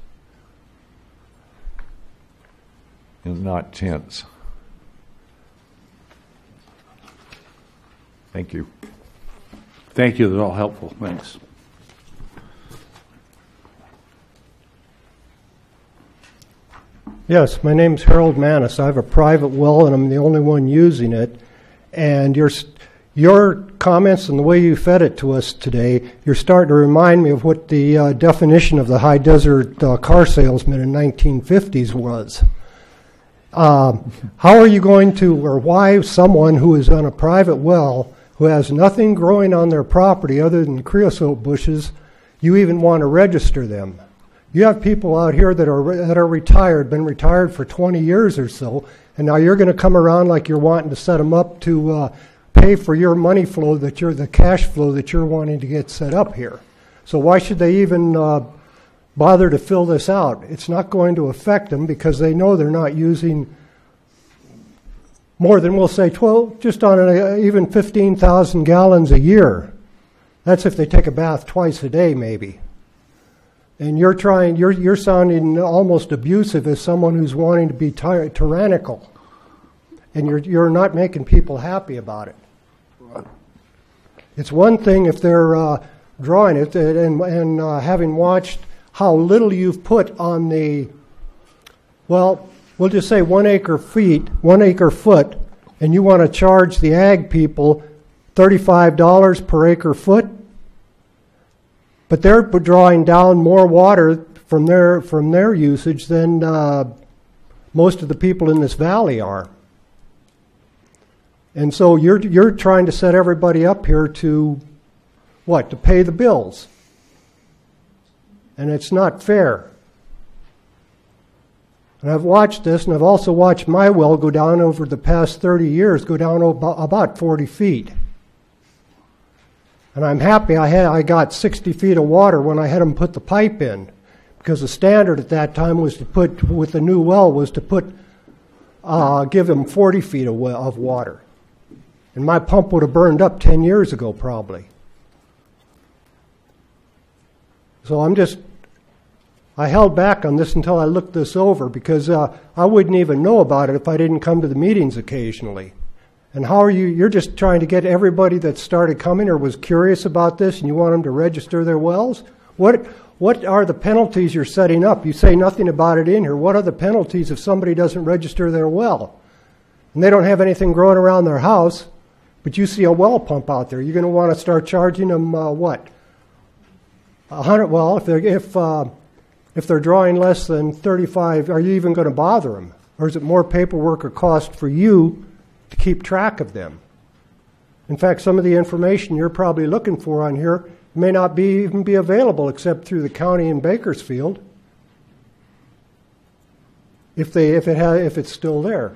Speaker 10: and not tenths. Thank you.
Speaker 4: Thank you. They're all helpful. Thanks.
Speaker 11: Yes, my name's Harold Manis. I have a private well, and I'm the only one using it. And your comments and the way you fed it to us today, you're starting to remind me of what the definition of the high desert car salesman in 1950s was. How are you going to, or why someone who is on a private well, who has nothing growing on their property other than creosote bushes, you even want to register them? You have people out here that are retired, been retired for 20 years or so, and now you're going to come around like you're wanting to set them up to pay for your money flow, the cash flow that you're wanting to get set up here. So why should they even bother to fill this out. It's not going to affect them because they know they're not using more than, we'll say, 12, just on even 15,000 gallons a year. That's if they take a bath twice a day, maybe. And you're sounding almost abusive as someone who's wanting to be tyrannical. And you're not making people happy about it. It's one thing if they're drawing it and having watched how little you've put on the, well, we'll just say 1 acre foot, and you want to charge the ag people $35 per acre foot, but they're drawing down more water from their usage than most of the people in this valley are. And so you're trying to set everybody up here to what? To pay the bills. And it's not fair. And I've watched this, and I've also watched my well go down over the past 30 years, go down about 40 feet. And I'm happy I got 60 feet of water when I had them put the pipe in, because the standard at that time was to put, with the new well, was to put, give them 40 feet of water. And my pump would have burned up 10 years ago, probably. So I held back on this until I looked this over, because I wouldn't even know about it if I didn't come to the meetings occasionally. And how are you're just trying to get everybody that started coming or was curious about this, and you want them to register their wells? What are the penalties you're setting up? You say nothing about it in here. What are the penalties if somebody doesn't register their well? And they don't have anything growing around their house, but you see a well pump out there. You're going to want to start charging them what? 100. Well, if they're drawing less than 35, are you even going to bother them, or is it more paperwork or cost for you to keep track of them? In fact, some of the information you're probably looking for on here may not even be available except through the county in Bakersfield, if it's still there.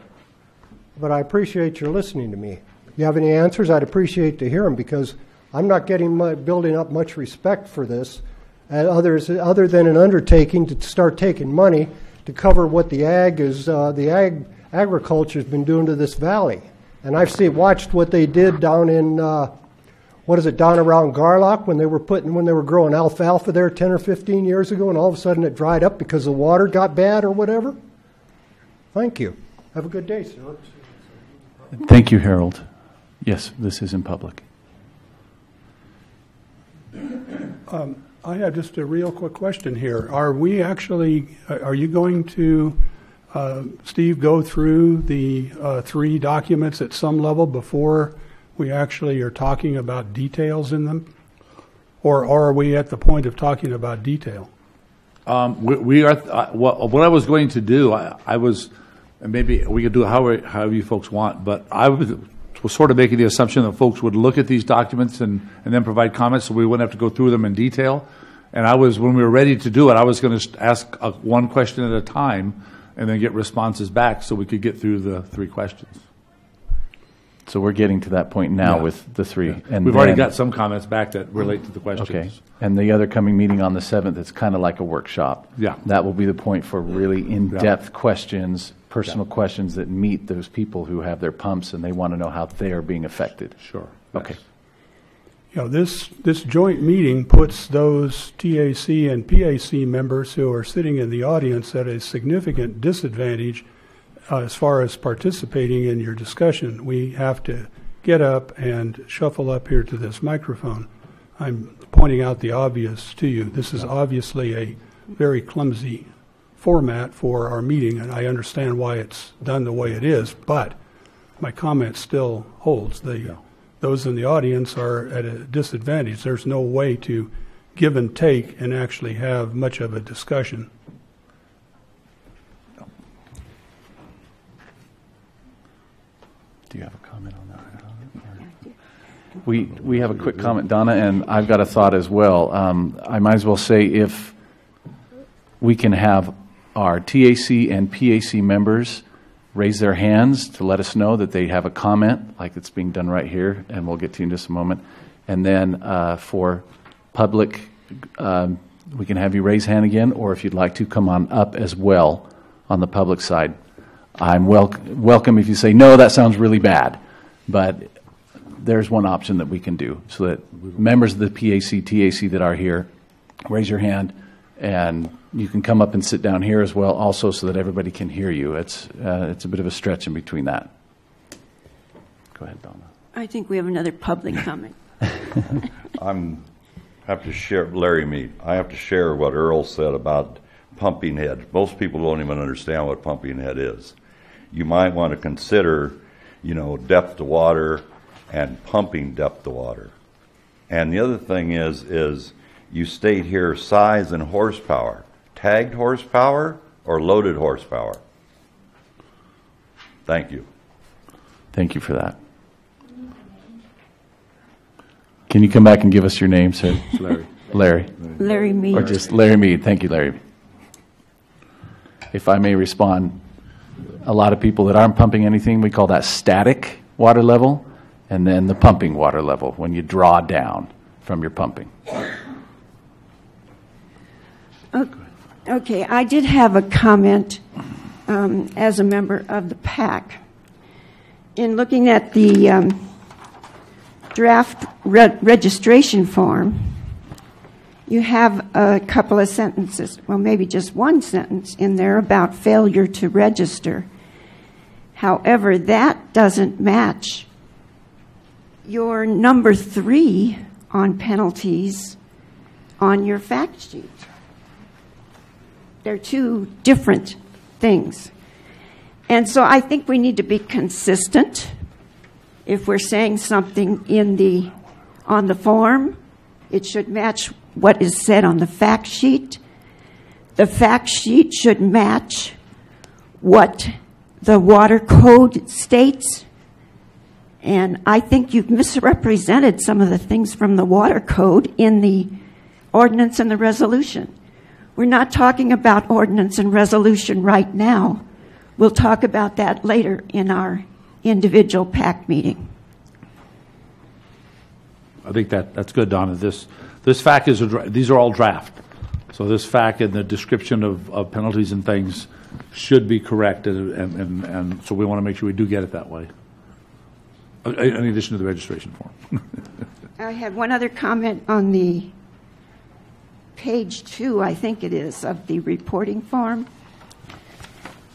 Speaker 11: But I appreciate your listening to me. If you have any answers, I'd appreciate to hear them, because I'm not building up much respect for this, other than an undertaking to start taking money to cover what the agriculture has been doing to this valley. And I've watched what they did down in down around Garlock when they were growing alfalfa there 10 or 15 years ago, and all of a sudden it dried up because the water got bad or whatever. Thank you. Have a good day, sir.
Speaker 2: Thank you, Harold. Yes, this is in public.
Speaker 9: I have just a real quick question here. Are you going to, Steve, go through the 3 documents at some level before we actually are talking about details in them? Or are we at the point of talking about detail?
Speaker 4: We are. What I was going to do, I was, and maybe we could do it however you folks want, but I was sort of making the assumption that folks would look at these documents and then provide comments, so we wouldn't have to go through them in detail. And when we were ready to do it, I was going to ask one question at a time and then get responses back so we could get through the 3 questions.
Speaker 2: So we're getting to that point now with the 3.
Speaker 4: Yeah.
Speaker 2: And
Speaker 4: we've already got some comments back that relate to the questions.
Speaker 2: Okay. And the other coming meeting on the 7th, it's kind of like a workshop.
Speaker 4: Yeah.
Speaker 2: That will be the point for really in-depth questions, personal questions that meet those people who have their pumps and they want to know how they are being affected.
Speaker 4: Sure.
Speaker 2: Okay.
Speaker 9: You know, this joint meeting puts those TAC and PAC members who are sitting in the audience at a significant disadvantage as far as participating in your discussion. We have to get up and shuffle up here to this microphone. I'm pointing out the obvious to you. This is obviously a very clumsy format for our meeting, and I understand why it's done the way it is, but my comment still holds. Those in the audience are at a disadvantage. There's no way to give and take and actually have much of a discussion.
Speaker 2: Do you have a comment on that? We have a quick comment, Donna, and I've got a thought as well. I might as well say if we can have our TAC and PAC members raise their hands to let us know that they have a comment, like it's being done right here, and we'll get to you in just a moment. And then for public we can have you raise hand again, or if you'd like to, come on up as well on the public side. I'm welcome if you say, no, that sounds really bad, but there's one option that we can do so that members of the PAC, TAC that are here, raise your hand, and you can come up and sit down here as well also so that everybody can hear you. It's a bit of a stretch in between that. Go ahead, Donna.
Speaker 1: I think we have another public comment.
Speaker 12: Have to share, Larry Mead, I have to share what Earl said about pumping head. Most people don't even understand what pumping head is. You might want to consider, depth of water and pumping depth of water. And the other thing is you state here size and horsepower. Tagged horsepower or loaded horsepower? Thank you.
Speaker 2: Thank you for that. Can you come back and give us your name, sir? Larry.
Speaker 1: Larry Mead.
Speaker 2: Or just Larry Mead. Thank you, Larry. If I may respond, a lot of people that aren't pumping anything, we call that static water level, and then the pumping water level, when you draw down from your pumping.
Speaker 1: Okay, I did have a comment as a member of the PAC. In looking at the draft registration form, you have a couple of sentences, well, maybe just one sentence in there about failure to register. However, that doesn't match your number 3 on penalties on your fact sheet. They're two different things. And so I think we need to be consistent. If we're saying something on the form, it should match what is said on the fact sheet. The fact sheet should match what the water code states. And I think you've misrepresented some of the things from the water code in the ordinance and the resolution. We're not talking about ordinance and resolution right now. We'll talk about that later in our individual PAC meeting.
Speaker 4: I think that's good, Donna. This FAC these are all draft. So this FAC and the description of penalties and things should be correct, and so we want to make sure we do get it that way, in addition to the registration form.
Speaker 1: I had one other comment on the page 2, I think it is, of the reporting form.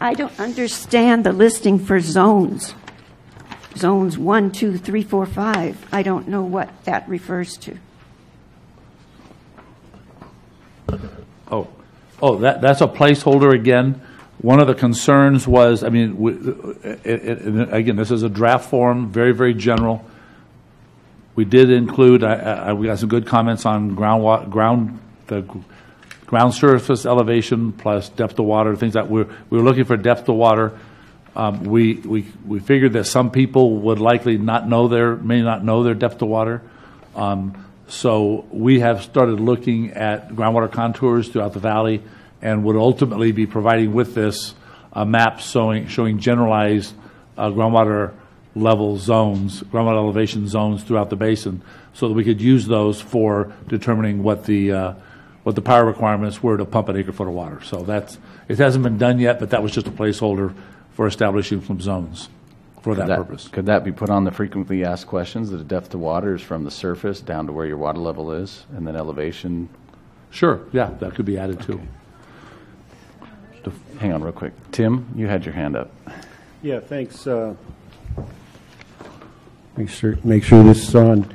Speaker 1: I don't understand the listing for zones. Zones 1, 2, 3, 4, 5. I don't know what that refers to.
Speaker 4: That's a placeholder again. One of the concerns was, again, this is a draft form, very, very general. We did include, we got some good comments on ground surface elevation plus depth of water, things that we were looking for depth of water. We figured that some people would likely may not know their depth of water. So we have started looking at groundwater contours throughout the valley and would ultimately be providing with this a map showing generalized groundwater level zones, groundwater elevation zones throughout the basin, so that we could use those for determining what the power requirements were to pump an acre foot of water. So it hasn't been done yet, but that was just a placeholder for establishing some zones for that purpose.
Speaker 2: Could that be put on the frequently asked questions, that the depth of water is from the surface down to where your water level is, and then elevation?
Speaker 4: Sure, yeah, that could be added too.
Speaker 2: Hang on real quick. Tim, you had your hand up.
Speaker 7: Yeah, thanks. Make sure this is on.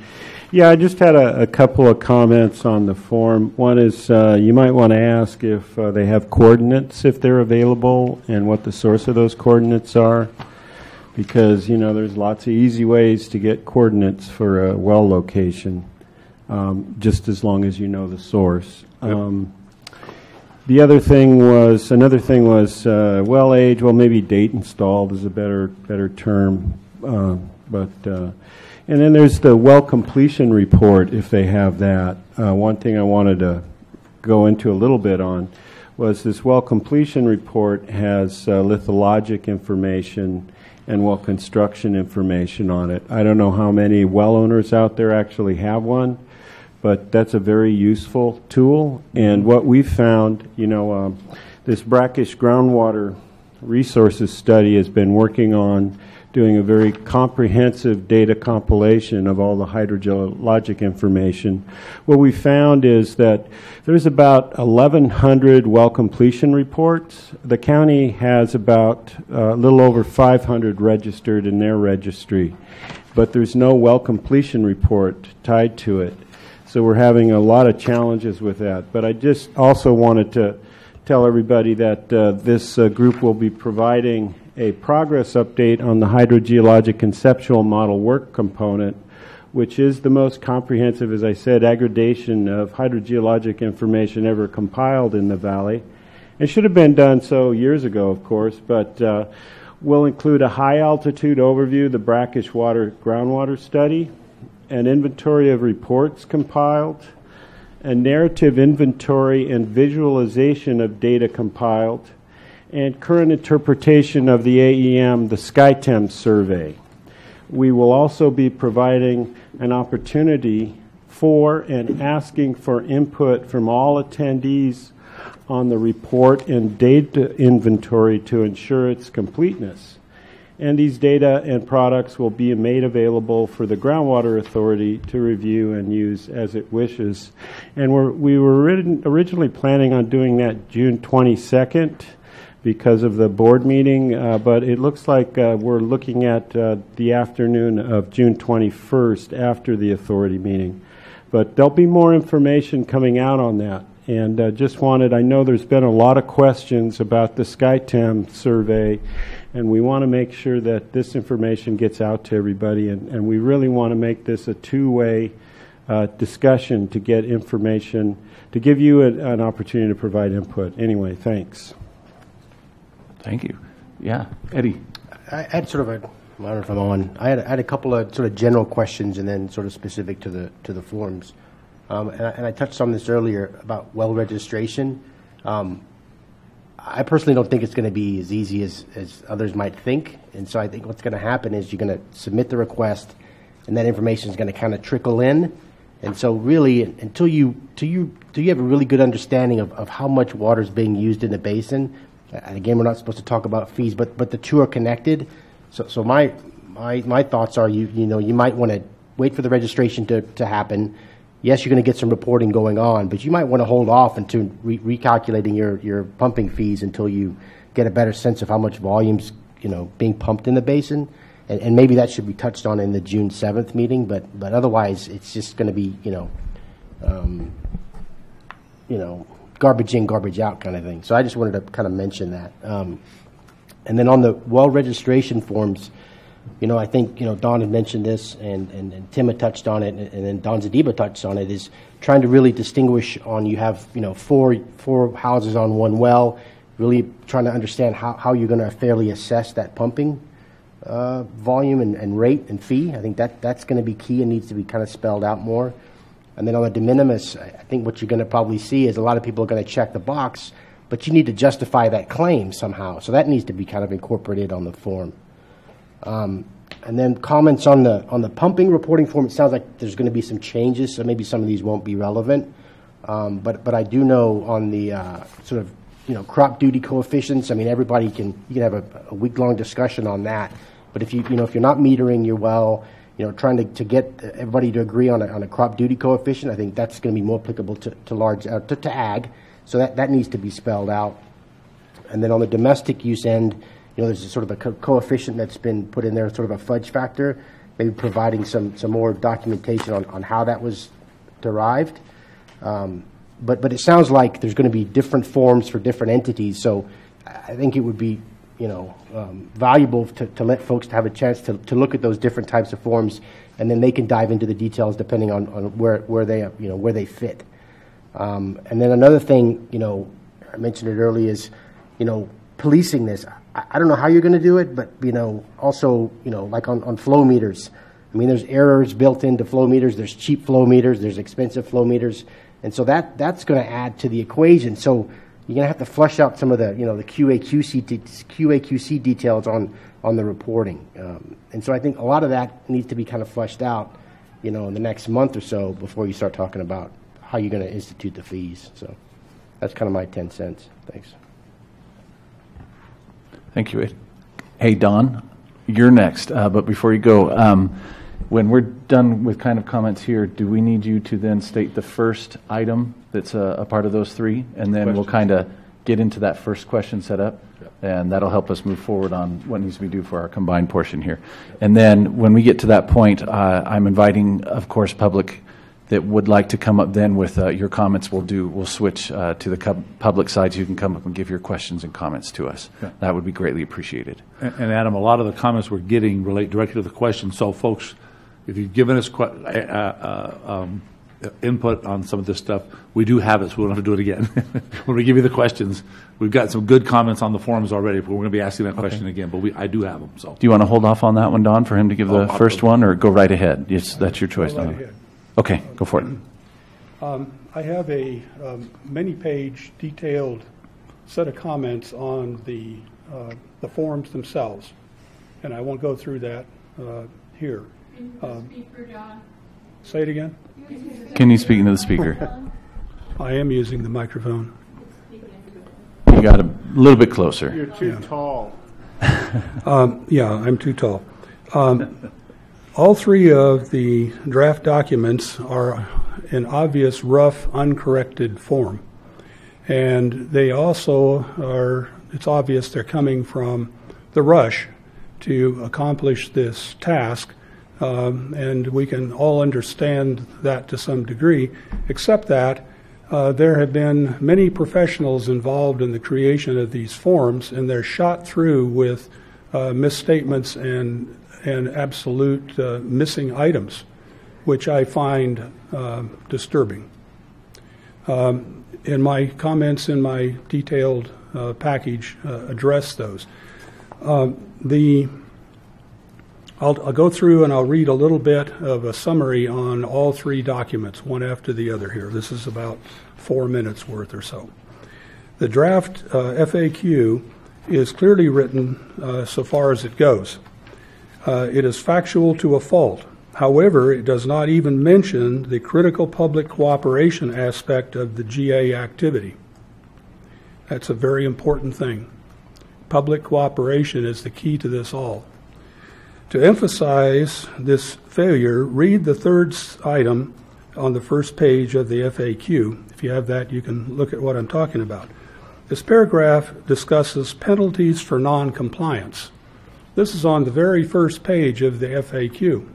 Speaker 7: Yeah, I just had a couple of comments on the form. One is you might want to ask if they have coordinates, if they're available, and what the source of those coordinates are. Because, there's lots of easy ways to get coordinates for a well location, just as long as you know the source. Yep. Another thing was well age. Well, maybe date installed is a better term, and then there's the well completion report, if they have that. One thing I wanted to go into a little bit on was this well completion report has lithologic information and well construction information on it. I don't know how many well owners out there actually have one, but that's a very useful tool. And what we've found, this brackish groundwater resources study has been working on doing a very comprehensive data compilation of all the hydrogeologic information. What we found is that there's about 1,100 well completion reports. The county has about a little over 500 registered in their registry, but there's no well completion report tied to it. So we're having a lot of challenges with that. But I just also wanted to tell everybody that this group will be providing a progress update on the hydrogeologic conceptual model work component, which is the most comprehensive, as I said, aggregation of hydrogeologic information ever compiled in the valley. It should have been done so years ago, of course, but will include a high altitude overview, the brackish water groundwater study, an inventory of reports compiled, a narrative inventory and visualization of data compiled, and current interpretation of the AEM, the SkyTem survey. We will also be providing an opportunity for and asking for input from all attendees on the report and data inventory to ensure its completeness. And these data and products will be made available for the Groundwater Authority to review and use as it wishes. And we were originally planning on doing that June 22nd because of the board meeting, but it looks like we're looking at the afternoon of June 21st after the authority meeting. But there'll be more information coming out on that. And I know there's been a lot of questions about the SkyTem survey, and we want to make sure that this information gets out to everybody, and we really want to make this a two-way discussion to get information, to give you an opportunity to provide input. Anyway, thanks.
Speaker 2: Thank you. Yeah, Eddie.
Speaker 6: I had sort of I don't know if I'm on. I had a couple of sort of general questions and then sort of specific to the forms. And I touched on this earlier about well registration. I personally don't think it's going to be as easy as others might think. And so I think what's going to happen is you're going to submit the request, and that information is going to kind of trickle in. And so really, until you have a really good understanding of how much water is being used in the basin. And again, we're not supposed to talk about fees, but the two are connected. So my thoughts are you might want to wait for the registration to happen. Yes, you're going to get some reporting going on, but you might want to hold off until recalculating your pumping fees until you get a better sense of how much volume's being pumped in the basin. And maybe that should be touched on in the June 7th meeting, but otherwise it's just going to be garbage in, garbage out kind of thing. So I just wanted to kind of mention that. And then on the well registration forms, I think Don had mentioned this, and Tim had touched on it, and then Don Zadiba touched on it. Is trying to really distinguish on you have four houses on one well, really trying to understand how you're going to fairly assess that pumping volume and rate and fee. I think that's going to be key and needs to be kind of spelled out more. And then on the de minimis, I think what you're going to probably see is a lot of people are going to check the box, but you need to justify that claim somehow. So that needs to be kind of incorporated on the form. And then comments on the pumping reporting form. It sounds like there's going to be some changes, so maybe some of these won't be relevant. But I do know on the sort of crop duty coefficients. I mean, you can have a week-long discussion on that. But if if you're not metering your well, trying to get everybody to agree on a crop duty coefficient, I think that's going to be more applicable to ag. So that needs to be spelled out. And then on the domestic use end, there's a sort of a coefficient that's been put in there, sort of a fudge factor, maybe providing some more documentation on how that was derived. But it sounds like there's going to be different forms for different entities. So I think it would be valuable to let folks have a chance to look at those different types of forms, and then they can dive into the details depending on where they fit. And then another thing, I mentioned it earlier, is policing this. I don't know how you're going to do it, but also like on flow meters. I mean, there's errors built into flow meters. There's cheap flow meters. There's expensive flow meters, and so that's going to add to the equation. So you're going to have to flush out some of the the QA/QC details on the reporting, and so I think a lot of that needs to be kind of flushed out. in the next month or so before you start talking about how you're going to institute the fees. So that's kind of my 10 cents. Thanks.
Speaker 2: Thank you, Ed. Hey, Don, you're next. But before you go, when we're done with kind of comments here, do we need you to then state the first item that's a part of those three? And then we'll kind of get into that first question set up. Yep. And that'll help us move forward on what needs to be due for our combined portion here. And then when we get to that point, I'm inviting, of course, public that would like to come up then with your comments. We'll switch to the public side so you can come up and give your questions and comments to us. Yeah. That would be greatly appreciated.
Speaker 4: And Adam, a lot of the comments we're getting relate directly to the question. So folks, if you've given us input on some of this stuff, we do have it, so we don't have to do it again. When we give you the questions, we've got some good comments on the forums already, but we're going to be asking that question again, but I do have them. So, do
Speaker 2: you want to hold off on that one, Don, for him to give the first one, or go right ahead? Yes, that's your choice, Don. Right. Okay, go for it.
Speaker 9: I have a many-page detailed set of comments on the forms themselves, and I won't go through that here. Say it again.
Speaker 2: Can you speak into the speaker?
Speaker 9: I am using the microphone.
Speaker 2: You got a little bit closer.
Speaker 7: You're too tall.
Speaker 9: Yeah, I'm too tall. All three of the draft documents are in obvious, rough, uncorrected form. And they also are, it's obvious they're coming from the rush to accomplish this task. And we can all understand that to some degree, except that there have been many professionals involved in the creation of these forms, and they're shot through with misstatements and absolute missing items, which I find disturbing. In my comments in my detailed package address those. I'll go through and I'll read a little bit of a summary on all three documents, one after the other here. This is about 4 minutes worth or so. The draft FAQ is clearly written so far as it goes. It is factual to a fault. However, it does not even mention the critical public cooperation aspect of the GA activity. That's a very important thing. Public cooperation is the key to this all. To emphasize this failure, read the third item on the first page of the FAQ. If you have that, you can look at what I'm talking about. This paragraph discusses penalties for non-compliance. This is on the very first page of the FAQ.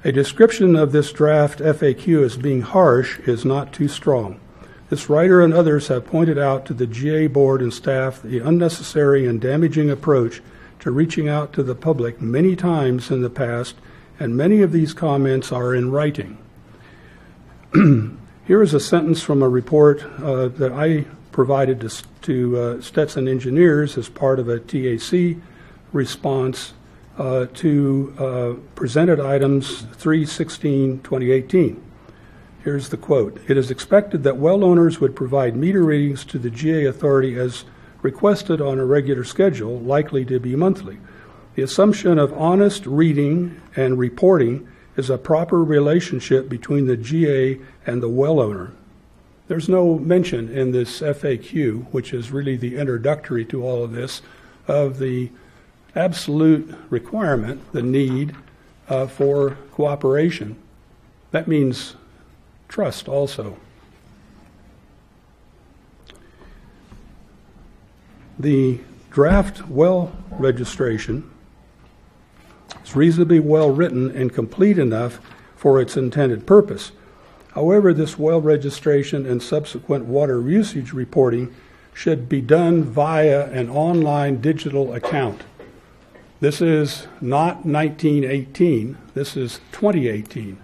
Speaker 9: A description of this draft FAQ as being harsh is not too strong. This writer and others have pointed out to the GA board and staff the unnecessary and damaging approach to reaching out to the public many times in the past, and many of these comments are in writing. Here is a sentence from a report that I provided to Stetson Engineers as part of a TAC response to presented items 3/16/2018. Here's the quote. It is expected that well owners would provide meter readings to the GA authority as requested on a regular schedule, likely to be monthly. The assumption of honest reading and reporting is a proper relationship between the GA and the well owner. There's no mention in this FAQ, which is really the introductory to all of this, of the absolute requirement, the need for cooperation. That means trust also. The draft well registration is reasonably well written and complete enough for its intended purpose. However, this well registration and subsequent water usage reporting should be done via an online digital account. This is not 1918, this is 2018.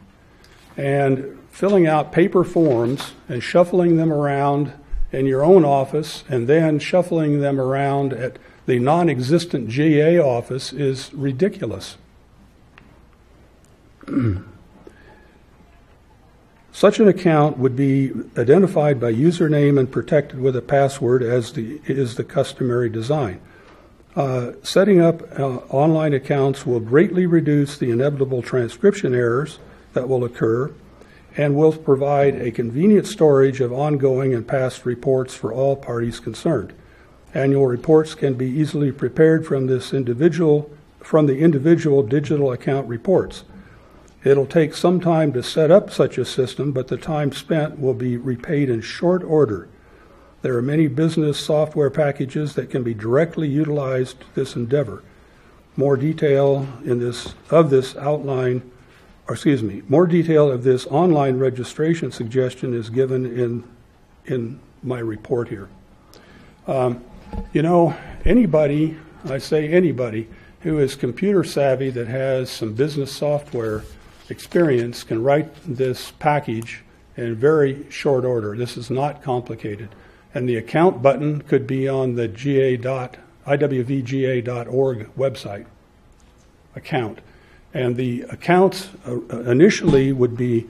Speaker 9: And filling out paper forms and shuffling them around in your own office and then shuffling them around at the non-existent GA office is ridiculous. Such an account would be identified by username and protected with a password as is the customary design. Setting up online accounts will greatly reduce the inevitable transcription errors that will occur and will provide a convenient storage of ongoing and past reports for all parties concerned. Annual reports can be easily prepared from the individual digital account reports. It'll take some time to set up such a system, but the time spent will be repaid in short order. There are many business software packages that can be directly utilized to this endeavor. More detail of this online registration suggestion is given in my report here. Anybody, I say anybody, who is computer savvy that has some business software experience can write this package in very short order. This is not complicated. And the account button could be on the IWVGA.org website account. And the accounts initially would be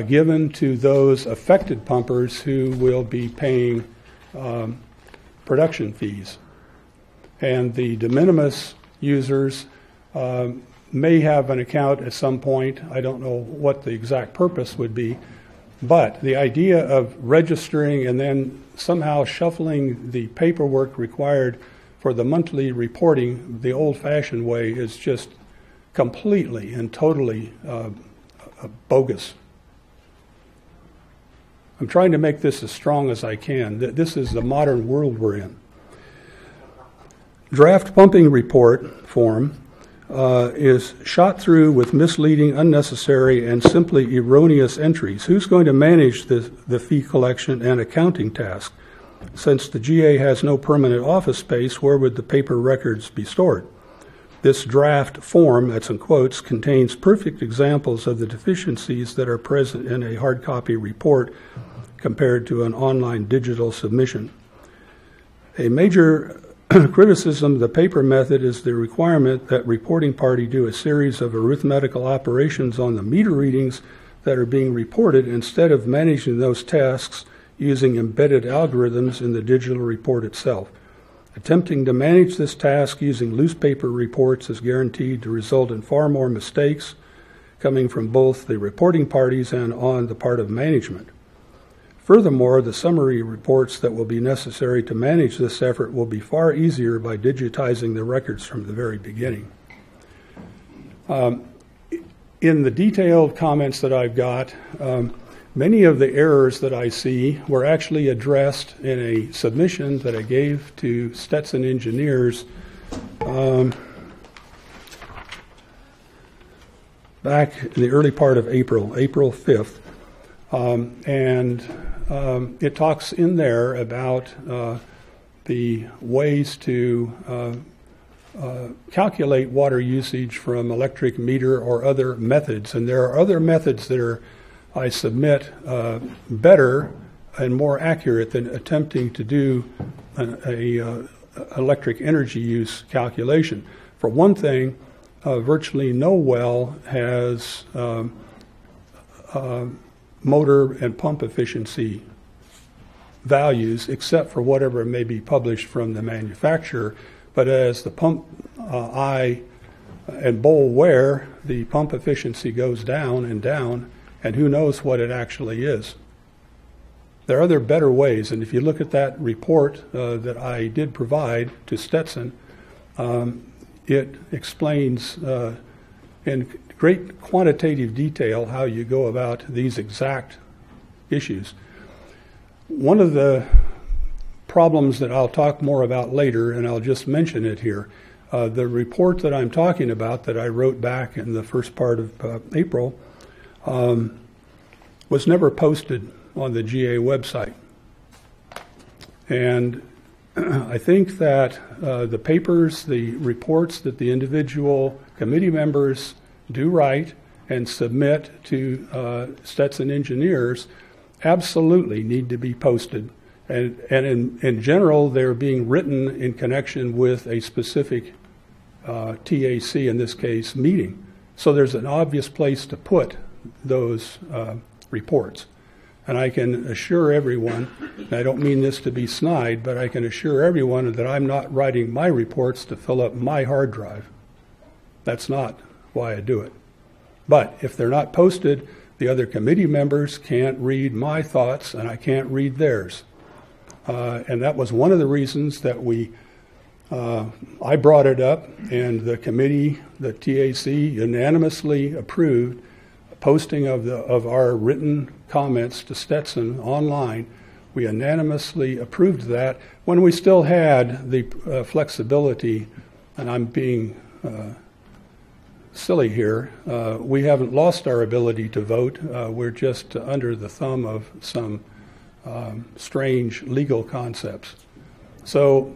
Speaker 9: given to those affected pumpers who will be paying production fees. And the de minimis users may have an account at some point. I don't know what the exact purpose would be, but the idea of registering and then somehow shuffling the paperwork required for the monthly reporting the old-fashioned way is just completely and totally bogus. I'm trying to make this as strong as I can. This is the modern world we're in. Draft pumping report form is shot through with misleading, unnecessary, and simply erroneous entries. Who's going to manage the fee collection and accounting task? Since the GA has no permanent office space, where would the paper records be stored? This draft form, that's in quotes, contains perfect examples of the deficiencies that are present in a hard copy report compared to an online digital submission. A major criticism of the paper method is the requirement that reporting party do a series of arithmetical operations on the meter readings that are being reported instead of managing those tasks using embedded algorithms in the digital report itself. Attempting to manage this task using loose paper reports is guaranteed to result in far more mistakes coming from both the reporting parties and on the part of management. Furthermore, the summary reports that will be necessary to manage this effort will be far easier by digitizing the records from the very beginning. In the detailed comments that I've got, many of the errors that I see were actually addressed in a submission that I gave to Stetson Engineers back in the early part of April 5th. It talks in there about the ways to calculate water usage from electric meter or other methods. And there are other methods that are, I submit, better and more accurate than attempting to do an electric energy use calculation. For one thing, virtually no well has motor and pump efficiency values except for whatever may be published from the manufacturer. But as the pump eye and bowl wear, the pump efficiency goes down, and who knows what it actually is. There are other better ways, and if you look at that report that I did provide to Stetson, it explains in great quantitative detail how you go about these exact issues. One of the problems that I'll talk more about later, and I'll just mention it here, the report that I'm talking about that I wrote back in the first part of April was never posted on the GA website. And I think that the papers, the reports that the individual committee members do write and submit to Stetson Engineers absolutely need to be posted. And in general, they're being written in connection with a specific TAC, in this case, meeting. So there's an obvious place to put those reports. And I can assure everyone, and I don't mean this to be snide, but I can assure everyone that I'm not writing my reports to fill up my hard drive. That's not why I do it. But if they're not posted, the other committee members can't read my thoughts, and I can't read theirs. And that was one of the reasons that I brought it up, and the committee, the TAC, unanimously approved posting of our written comments to Stetson online. We unanimously approved that when we still had the flexibility, and I'm being silly here. We haven't lost our ability to vote. We're just under the thumb of some strange legal concepts. So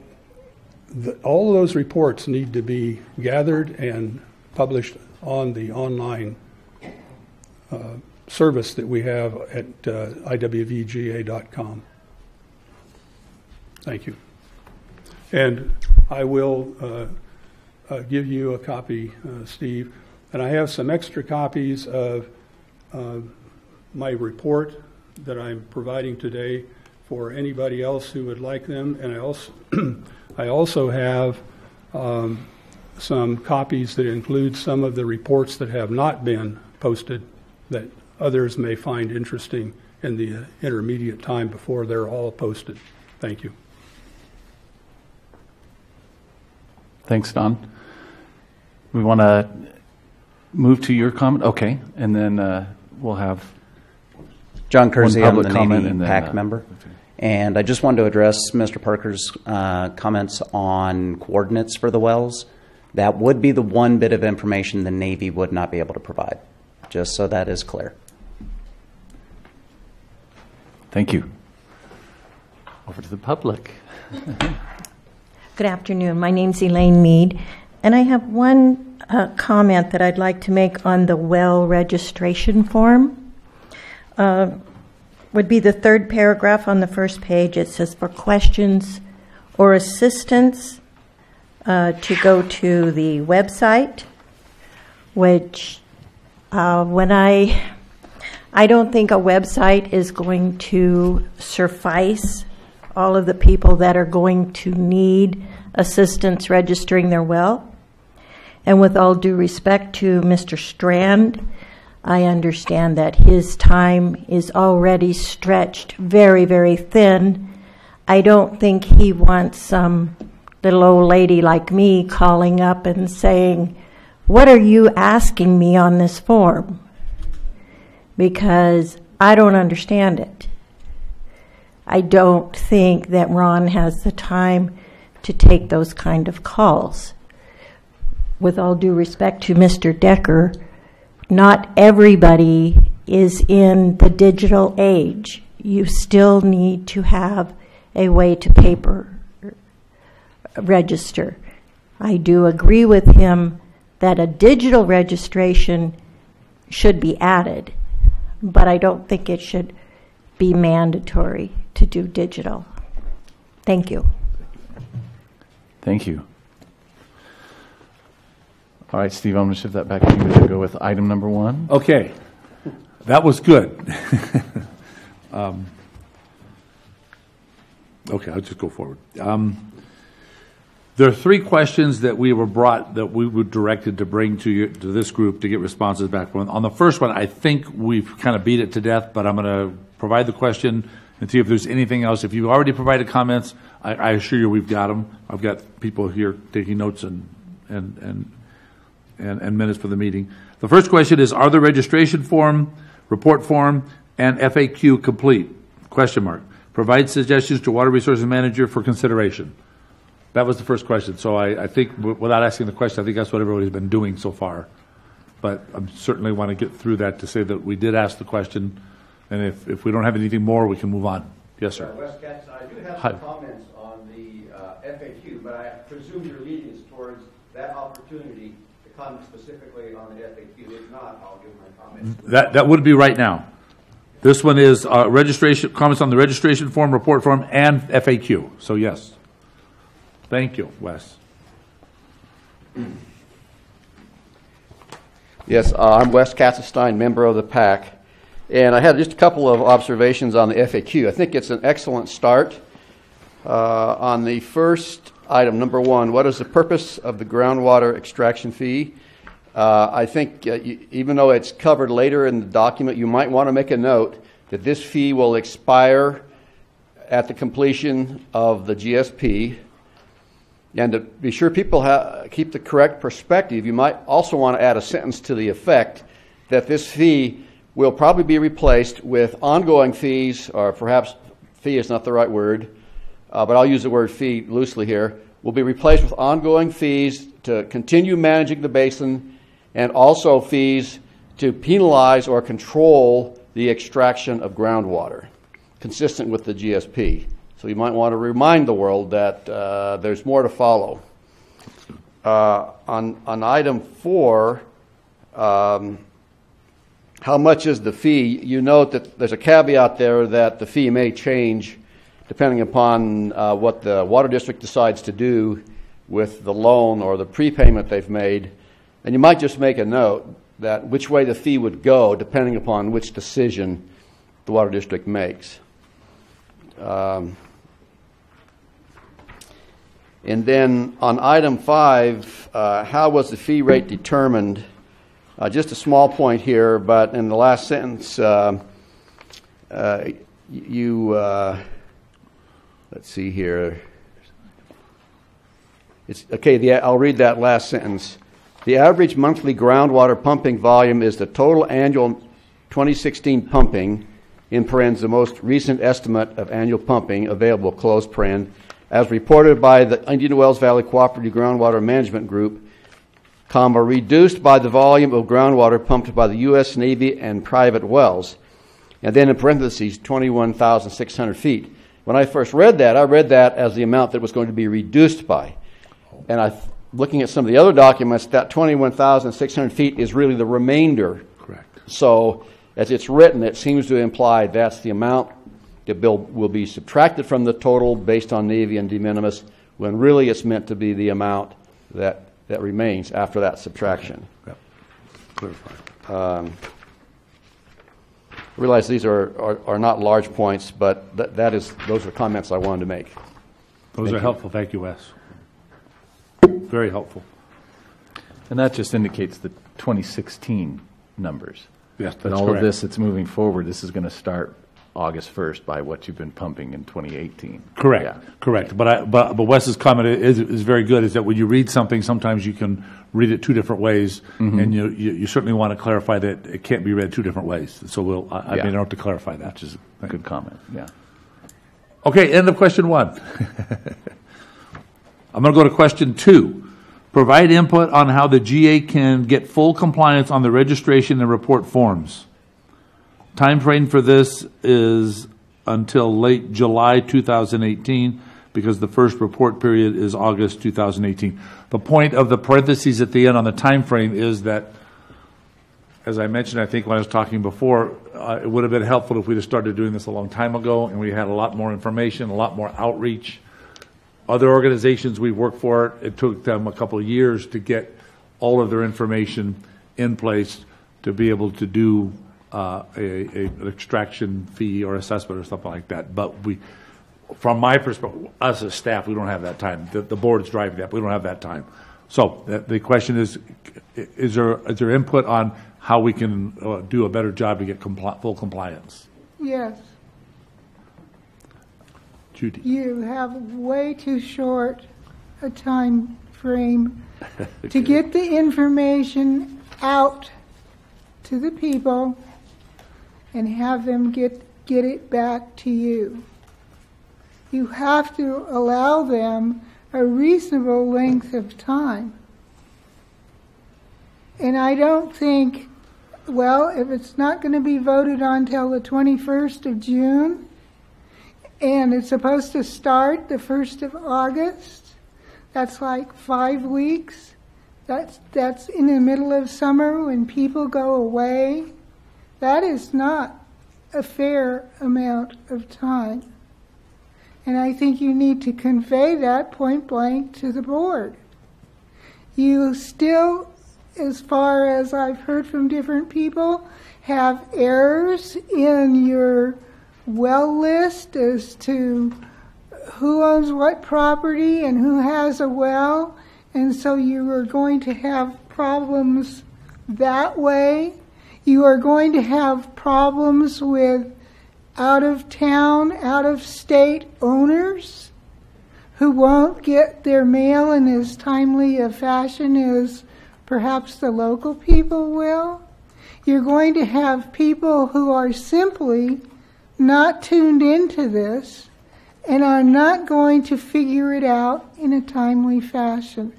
Speaker 9: all of those reports need to be gathered and published on the online service that we have at IWVGA.com. Thank you. And I will give you a copy, Steve. And I have some extra copies of my report that I'm providing today for anybody else who would like them. And I also have some copies that include some of the reports that have not been posted that others may find interesting in the intermediate time before they're all posted. Thank you.
Speaker 2: Thanks, Don. We want to move to your comment? Okay, and then we'll have
Speaker 13: John Kersey, I'm the
Speaker 2: comment
Speaker 13: Navy PAC member. And I just wanted to address Mr. Parker's comments on coordinates for the wells. That would be the one bit of information the Navy would not be able to provide, just so that is clear.
Speaker 2: Thank you. Over to the public.
Speaker 14: Good afternoon. My name's Elaine Mead, and I have one comment that I'd like to make on the well registration form. Would be the third paragraph on the first page. It says, for questions or assistance, to go to the website, which when I don't think a website is going to suffice all of the people that are going to need assistance registering their well. And with all due respect to Mr. Strand, I understand that his time is already stretched very, very thin. I don't think he wants some little old lady like me calling up and saying, what are you asking me on this form? Because I don't understand it. I don't think that Ron has the time to take those kind of calls. With all due respect to Mr. Decker, not everybody is in the digital age. You still need to have a way to paper register. I do agree with him that a digital registration should be added, but I don't think it should be mandatory to do digital. Thank you.
Speaker 2: Thank you. All right, Steve, I'm going to shift that back to you to go with item number 1.
Speaker 4: Okay. That was good. Okay, I'll just go forward. There are 3 questions that we were directed to bring to this group to get responses back from. On the first one, I think we've kind of beat it to death, but I'm going to provide the question and see if there's anything else. If you've already provided comments, I assure you we've got them. I've got people here taking notes and minutes for the meeting. The first question is, are the registration form, report form, and FAQ complete? Question mark. Provide suggestions to Water Resources Manager for consideration. That was the first question. So I think, without asking the question, I think that's what everybody's been doing so far. But I certainly want to get through that to say that we did ask the question, and if we don't have anything more, we can move on. Yes, sir.
Speaker 15: Wes Katz, I do have some comments on the FAQ, but I presume your leading is towards that opportunity to comment specifically on the FAQ. If not, I'll give my comments.
Speaker 4: That would be right now. This one is registration comments on the registration form, report form, and FAQ. So yes. Thank you, Wes.
Speaker 15: Yes, I'm Wes Katzenstein, member of the PAC, And I had just a couple of observations on the FAQ. I think it's an excellent start. On the first item, number 1, what is the purpose of the groundwater extraction fee? I think even though it's covered later in the document, you might want to make a note that this fee will expire at the completion of the GSP. And to be sure people keep the correct perspective, you might also want to add a sentence to the effect that this fee will probably be replaced with ongoing fees, or perhaps fee is not the right word, but I'll use the word fee loosely here, will be replaced with ongoing fees to continue managing the basin and also fees to penalize or control the extraction of groundwater, consistent with the GSP. So you might want to remind the world that there's more to follow. On item 4, how much is the fee? You note that there's a caveat there that the fee may change depending upon what the water district decides to do with the loan or the prepayment they've made. And you might just make a note that which way the fee would go depending upon which decision the water district makes. And then on item 5, how was the fee rate determined? Just a small point here, but in the last sentence, let's see here. It's okay. I'll read that last sentence. The average monthly groundwater pumping volume is the total annual 2016 pumping, in parens, the most recent estimate of annual pumping available, close paren, as reported by the Indian Wells Valley Cooperative Groundwater Management Group, comma, reduced by the volume of groundwater pumped by the U.S. Navy and private wells, and then in parentheses, 21,600 feet. When I first read that, I read that as the amount that was going to be reduced by. And looking at some of the other documents, that 21,600 feet is really the remainder.
Speaker 4: Correct.
Speaker 15: So as it's written, it seems to imply that's the amount that will be subtracted from the total based on Navy and de minimis, when really it's meant to be the amount that remains after that subtraction.
Speaker 4: Yep. Clarify.
Speaker 15: I realize these are not large points, but those are comments I wanted to make.
Speaker 4: Those are helpful. Thank you, Wes. Very helpful.
Speaker 2: And that just indicates the 2016 numbers.
Speaker 4: Yes,
Speaker 2: but
Speaker 4: that's
Speaker 2: all
Speaker 4: correct.
Speaker 2: of this that's moving forward, this is going to start August 1st by what you've been pumping in 2018.
Speaker 4: Correct,
Speaker 2: Yeah.
Speaker 4: correct. But Wes's comment is very good, is that when you read something, sometimes you can read it two different ways, and you certainly want to clarify that it can't be read two different ways. So I made a note to clarify that.
Speaker 2: Which is a good comment, yeah.
Speaker 4: Okay, end of question 1. I'm going to go to question 2. Provide input on how the GA can get full compliance on the registration and report forms. Time frame for this is until late July 2018, because the first report period is August 2018. The point of the parentheses at the end on the time frame is that, as I mentioned, I think when I was talking before, it would have been helpful if we'd have started doing this a long time ago and we had a lot more information, a lot more outreach. Other organizations we work for, it took them a couple of years to get all of their information in place to be able to do an extraction fee or assessment or something like that. But from my perspective, us as staff, we don't have that time. The board's driving that, but we don't have that time. So the question is there input on how we can do a better job to get full compliance?
Speaker 5: Yes.
Speaker 4: Judy.
Speaker 5: You have way too short a time frame to get the information out to the people and have them get it back to you. You have to allow them a reasonable length of time. And I don't think, well, if it's not going to be voted on till the 21st of June, and it's supposed to start the 1st of August, that's like 5 weeks. That's in the middle of summer when people go away. That is not a fair amount of time. And I think you need to convey that point blank to the board. You still, as far as I've heard from different people, have errors in your well list as to who owns what property and who has a well, and so you are going to have problems that way. You are going to have problems with out-of-town, out-of-state owners who won't get their mail in as timely a fashion as perhaps the local people will. You're going to have people who are simply not tuned into this and are not going to figure it out in a timely fashion.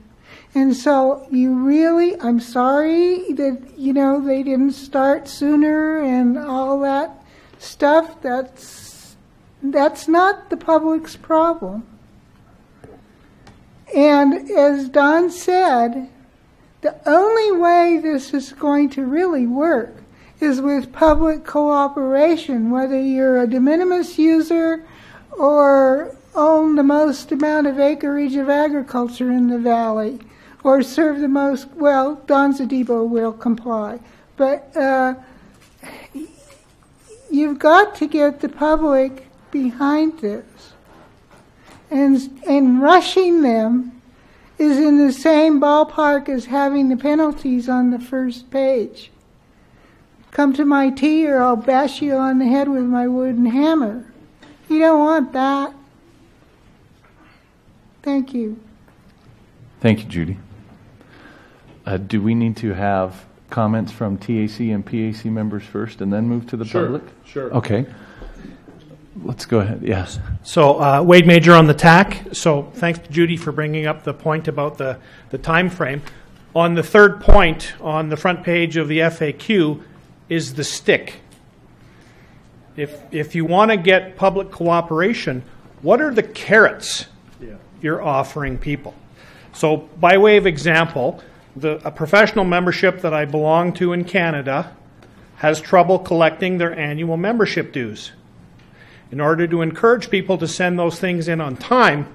Speaker 5: And so you really, I'm sorry that, they didn't start sooner and all that stuff. That's not the public's problem. And as Don said, the only way this is going to really work is with public cooperation, whether you're a de minimis user or own the most amount of acreage of agriculture in the valley, or serve the most, well, Don Zadebo will comply. But you've got to get the public behind this. And rushing them is in the same ballpark as having the penalties on the first page. Come to my tea or I'll bash you on the head with my wooden hammer. You don't want that. Thank you.
Speaker 2: Thank you, Judy. Do we need to have comments from TAC and PAC members first and then move to the public?
Speaker 16: Sure.
Speaker 2: Okay. Let's go ahead. Yes.
Speaker 16: So Wade Major on the TAC. So thanks to Judy for bringing up the point about the time frame. On the third point on the front page of the FAQ is the stick. If you want to get public cooperation, what are the carrots you're offering people? So by way of example, a professional membership that I belong to in Canada has trouble collecting their annual membership dues. In order to encourage people to send those things in on time,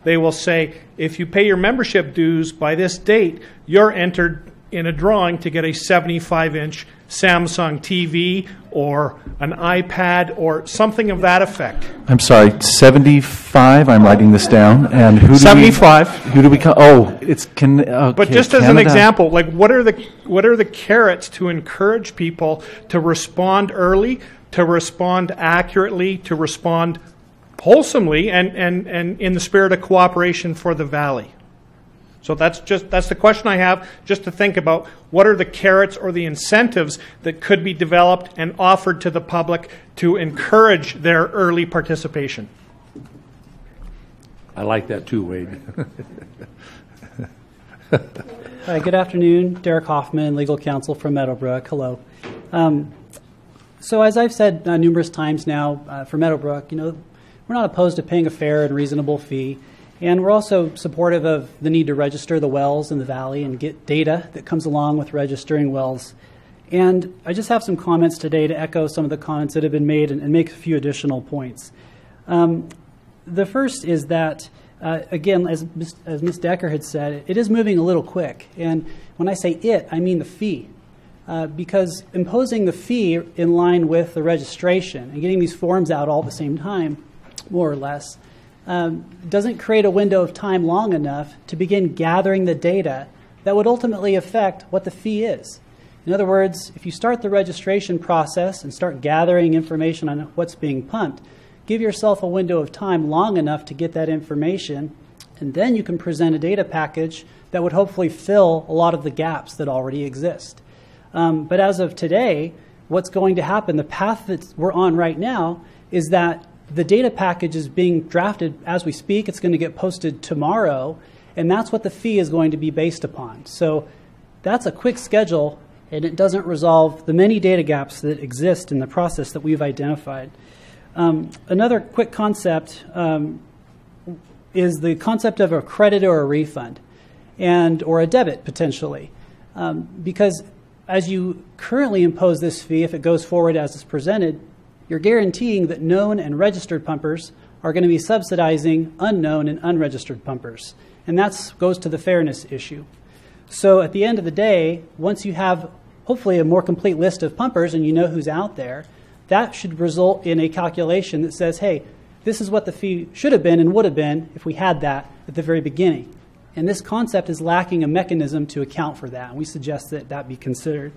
Speaker 16: they will say, if you pay your membership dues by this date, you're entered in a drawing to get a 75-inch Samsung TV or an iPad or something of that effect.
Speaker 2: I'm sorry, 75. I'm writing this down. And who?
Speaker 16: 75.
Speaker 2: Who do we call? Oh, it's can. Okay,
Speaker 16: but just as an example, like what are the carrots to encourage people to respond early, to respond accurately, to respond wholesomely, and in the spirit of cooperation for the valley? So that's the question I have, just to think about what are the carrots or the incentives that could be developed and offered to the public to encourage their early participation.
Speaker 4: I like that too, Wade.
Speaker 17: Hi, good afternoon. Derek Hoffman, legal counsel from Meadowbrook. Hello. So as I've said numerous times now for Meadowbrook, we're not opposed to paying a fair and reasonable fee. And we're also supportive of the need to register the wells in the valley and get data that comes along with registering wells. And I just have some comments today to echo some of the comments that have been made and make a few additional points. The first is that, again, as Ms. Decker had said, it is moving a little quick. And when I say it, I mean the fee. Because imposing the fee in line with the registration and getting these forms out all at the same time, more or less, doesn't create a window of time long enough to begin gathering the data that would ultimately affect what the fee is. In other words, if you start the registration process and start gathering information on what's being pumped, give yourself a window of time long enough to get that information, and then you can present a data package that would hopefully fill a lot of the gaps that already exist. But as of today, what's going to happen, the path that we're on right now, is that the data package is being drafted as we speak. It's going to get posted tomorrow, and that's what the fee is going to be based upon. So that's a quick schedule, and it doesn't resolve the many data gaps that exist in the process that we've identified. Another quick concept is the concept of a credit or a refund, or a debit potentially, because as you currently impose this fee, if it goes forward as it's presented, you're guaranteeing that known and registered pumpers are going to be subsidizing unknown and unregistered pumpers. And that goes to the fairness issue. So at the end of the day, once you have hopefully a more complete list of pumpers and you know who's out there, that should result in a calculation that says, hey, this is what the fee should have been and would have been if we had that at the very beginning. And this concept is lacking a mechanism to account for that, and we suggest that that be considered.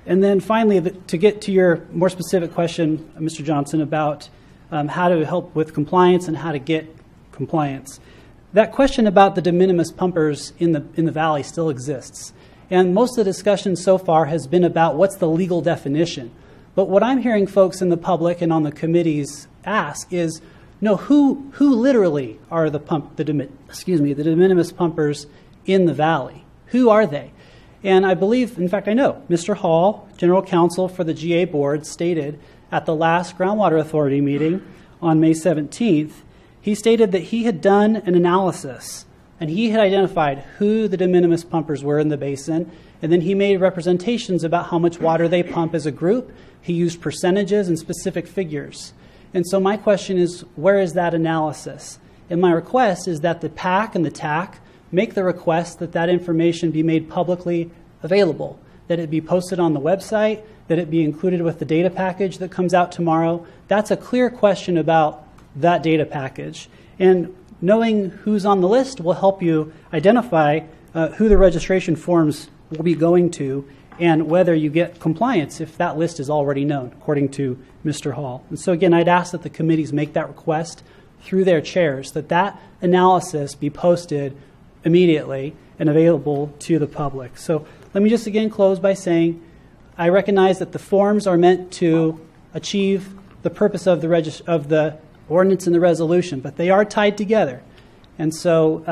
Speaker 17: And then finally, to get to your more specific question, Mr. Johnson, about how to help with compliance and how to get compliance. That question about the de minimis pumpers in the valley still exists. And most of the discussion so far has been about what's the legal definition. But what I'm hearing folks in the public and on the committees ask is, no, who literally are the de minimis pumpers in the valley? Who are they? And I believe, in fact, I know, Mr. Hall, General Counsel for the GA Board, stated at the last Groundwater Authority meeting on May 17th, he stated that he had done an analysis and he had identified who the de minimis pumpers were in the basin, and then he made representations about how much water they pump as a group. He used percentages and specific figures. And so my question is, where is that analysis? And my request is that the PAC and the TAC make the request that that information be made publicly available, that it be posted on the website, that it be included with the data package that comes out tomorrow. That's a clear question about that data package. And knowing who's on the list will help you identify who the registration forms will be going to and whether you get compliance if that list is already known, according to Mr. Hall. And so again, I'd ask that the committees make that request through their chairs, that that analysis be posted immediately and available to the public. So let me just again close by saying I recognize that the forms are meant to achieve the purpose of the ordinance and the resolution, but they are tied together. And so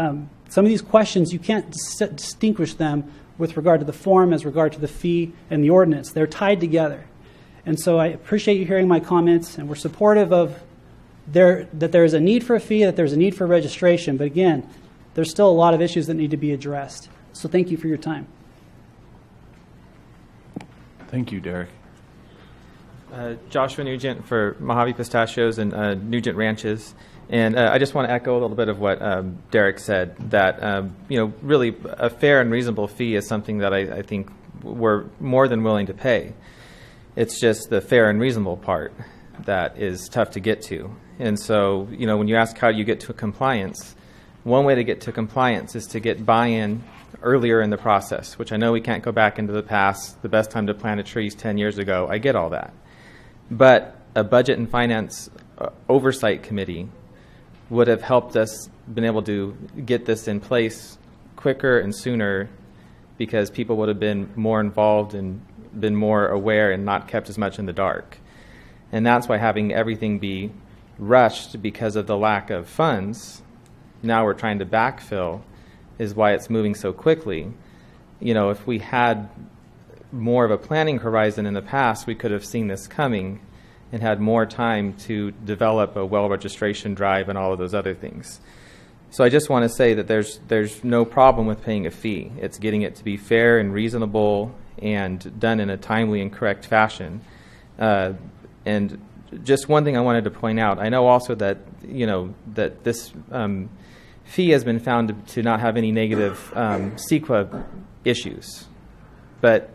Speaker 17: some of these questions, you can't distinguish them with regard to the form as regard to the fee and the ordinance. They're tied together. And so I appreciate you hearing my comments, and we're supportive of that there is a need for a fee, that there's a need for registration. But again, there's still a lot of issues that need to be addressed. So thank you for your time.
Speaker 2: Thank you, Derek.
Speaker 18: Joshua Nugent for Mojave Pistachios and Nugent Ranches. And I just want to echo a little bit of what Derek said, that really a fair and reasonable fee is something that I think we're more than willing to pay. It's just the fair and reasonable part that is tough to get to. And so, when you ask how you get to compliance, one way to get to compliance is to get buy-in earlier in the process, which I know we can't go back into the past. The best time to plant a tree is 10 years ago. I get all that. But a budget and finance oversight committee would have helped us been able to get this in place quicker and sooner, because people would have been more involved and been more aware and not kept as much in the dark. And that's why having everything be rushed because of the lack of funds, now we're trying to backfill, is why it's moving so quickly. If we had more of a planning horizon in the past, we could have seen this coming and had more time to develop a well registration drive and all of those other things. So I just want to say that there's no problem with paying a fee. It's getting it to be fair and reasonable and done in a timely and correct fashion. And just one thing I wanted to point out, I know also that that this fee has been found to not have any negative CEQA issues, but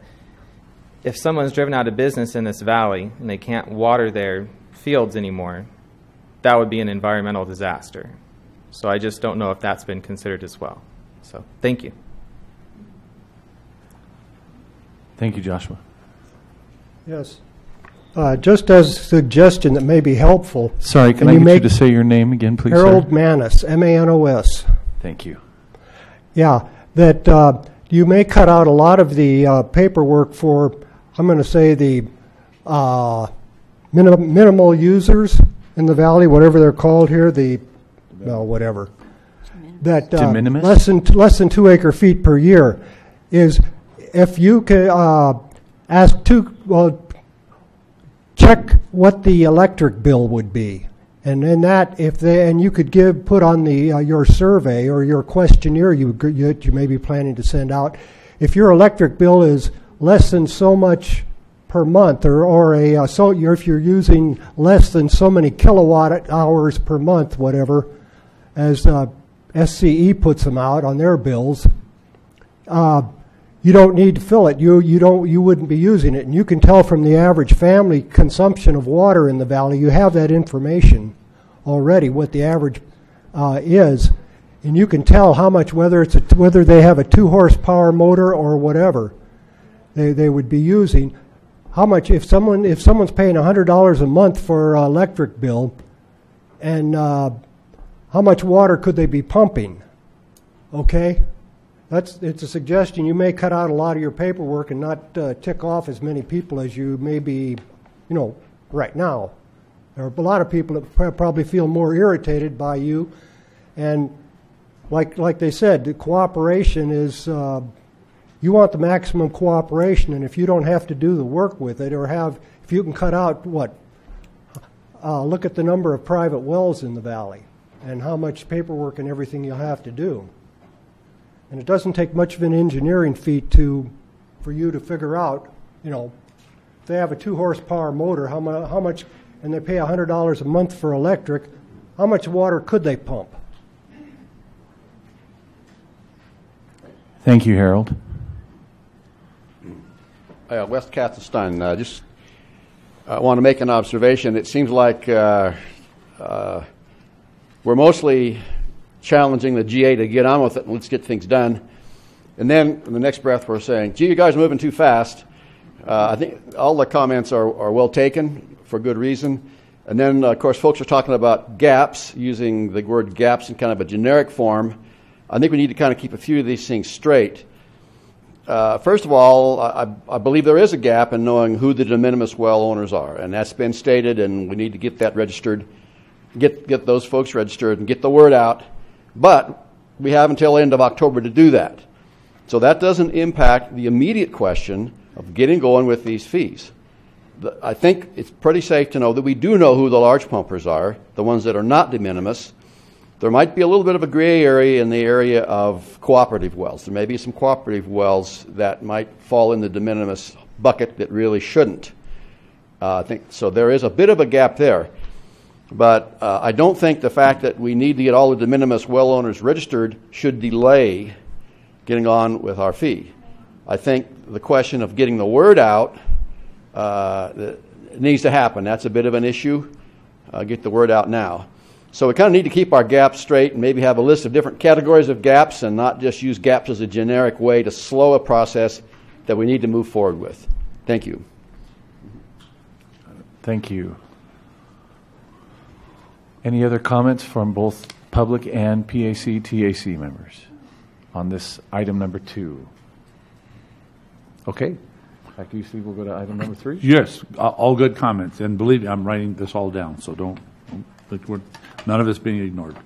Speaker 18: if someone's driven out of business in this valley and they can't water their fields anymore, that would be an environmental disaster. So I just don't know if that's been considered as well. So thank you.
Speaker 2: Thank you, Joshua.
Speaker 11: Yes. Just as a suggestion that may be helpful.
Speaker 2: Sorry, can I get you to say your name again, please,
Speaker 11: Harold
Speaker 2: sir?
Speaker 11: Manos, M-A-N-O-S.
Speaker 2: Thank you.
Speaker 11: Yeah, that you may cut out a lot of the paperwork for, I'm going to say, the minimal users in the valley, whatever they're called here, whatever. That less than 2 acre feet per year is, if you could check what the electric bill would be, and then that you could put on the your survey or your questionnaire you may be planning to send out. If your electric bill is less than so much per month, if you're using less than so many kilowatt hours per month, whatever, as SCE puts them out on their bills, you don't need to fill it. You wouldn't be using it, and you can tell from the average family consumption of water in the valley. You have that information already, what the average is, and you can tell how much, whether they have a 2 horsepower motor or whatever they would be using. How much, if someone's paying $100 a month for electric bill, and how much water could they be pumping? Okay, it's a suggestion. You may cut out a lot of your paperwork and not tick off as many people as you may be, right now. There are a lot of people that probably feel more irritated by you, and like they said, the cooperation is. You want the maximum cooperation, and if you don't have to do the work with it, or if you can cut out look at the number of private wells in the valley and how much paperwork and everything you'll have to do. And it doesn't take much of an engineering feat for you to figure out, if they have a 2 horsepower motor, how much, and they pay $100 a month for electric, how much water could they pump?
Speaker 2: Thank you, Harold.
Speaker 15: Wes Katzenstein, just want to make an observation. It seems like we're mostly challenging the GA to get on with it and let's get things done. And then in the next breath we're saying, gee, you guys are moving too fast. I think all the comments are well taken for good reason. And then, of course, folks are talking about gaps, using the word gaps in kind of a generic form. I think we need to kind of keep a few of these things straight. First of all, I believe there is a gap in knowing who the de minimis well owners are, and that's been stated, and we need to get that registered, get those folks registered and get the word out. But we have until the end of October to do that. So that doesn't impact the immediate question of getting going with these fees. I think it's pretty safe to know that we do know who the large pumpers are, the ones that are not de minimis. There might be a little bit of a gray area in the area of cooperative wells. There may be some cooperative wells that might fall in the de minimis bucket that really shouldn't. I think so. There is a bit of a gap there. But I don't think the fact that we need to get all the de minimis well owners registered should delay getting on with our fee. I think the question of getting the word out needs to happen. That's a bit of an issue. Get the word out now. So we kind of need to keep our gaps straight and maybe have a list of different categories of gaps and not just use gaps as a generic way to slow a process that we need to move forward with. Thank you.
Speaker 2: Thank you. Any other comments from both public and PAC, TAC members on this item number 2? Okay. Back to you, Steve. We'll go to item number 3.
Speaker 4: Yes, all good comments. And believe me, I'm writing this all down, so don't none of it's being ignored.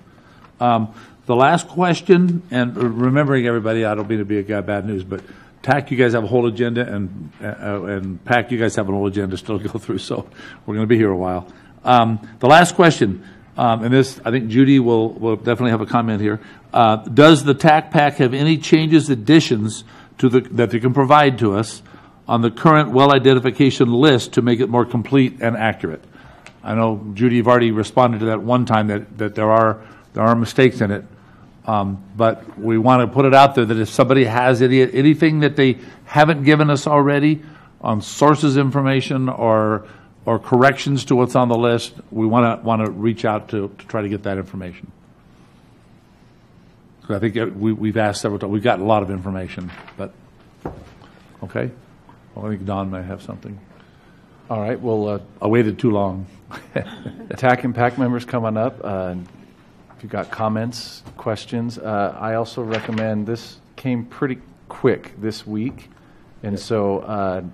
Speaker 4: The last question, and remembering everybody, I don't mean to be a guy bad news, but TAC, you guys have a whole agenda, and PAC, you guys have a whole agenda still to go through, so we're going to be here a while. The last question, and this, I think Judy will definitely have a comment here. Does the TAC PAC have any changes, additions that they can provide to us on the current well identification list to make it more complete and accurate? I know, Judy, you've already responded to that one time that there are mistakes in it, but we want to put it out there that if somebody has anything that they haven't given us already on sources information or corrections to what's on the list, we want to reach out to try to get that information. So I think we've asked several times. We've got a lot of information, but okay. Well, I think Don may have something.
Speaker 2: All right. Well,
Speaker 4: I waited too long.
Speaker 2: TAC and PAC members coming up. If you've got comments, questions, I also recommend, this came pretty quick this week, and so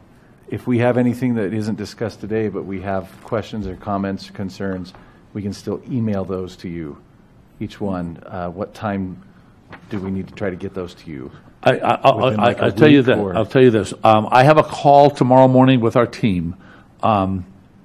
Speaker 2: if we have anything that isn't discussed today, but we have questions or comments, concerns, we can still email those to you, each one. What time do we need to try to get those to you?
Speaker 4: I'll tell you that. I'll tell you this. I have a call tomorrow morning with our team.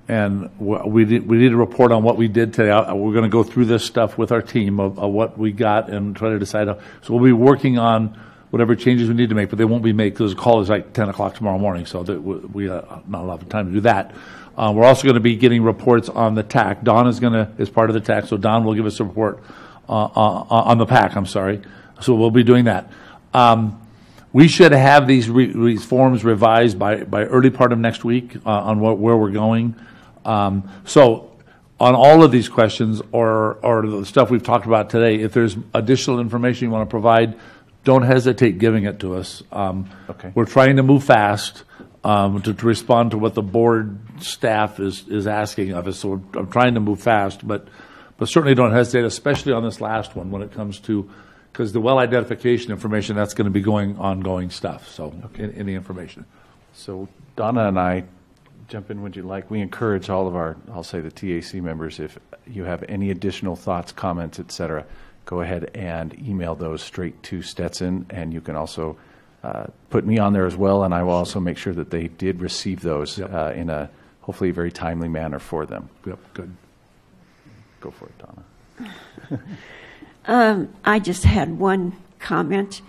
Speaker 4: And we need to report on what we did today. We're going to go through this stuff with our team of what we got and try to decide. So we'll be working on whatever changes we need to make, but they won't be made because the call is like 10 o'clock tomorrow morning, so that we not a lot of time to do that. We're also going to be getting reports on the TAC. Don is part of the TAC, so Don will give us a report on the PAC, I'm sorry. So we'll be doing that. We should have these forms revised by early part of next week on where we're going. So on all of these questions or the stuff we've talked about today, if there's additional information you want to provide, don't hesitate giving it to us.
Speaker 2: Okay.
Speaker 4: We're trying to move fast to respond to what the board staff is asking of us. So I'm trying to move fast, but certainly don't hesitate, especially on this last one when it comes to, because the well identification information, that's going to be ongoing stuff. So in the information.
Speaker 2: So Donna and I, jump in, would you like? We encourage all of our, I'll say the TAC members, if you have any additional thoughts, comments, et cetera, go ahead and email those straight to Stetson, and you can also put me on there as well, and I will also make sure that they did receive those in a hopefully very timely manner for them.
Speaker 4: Yep, good.
Speaker 2: Go for it, Donna.
Speaker 1: I just had one comment.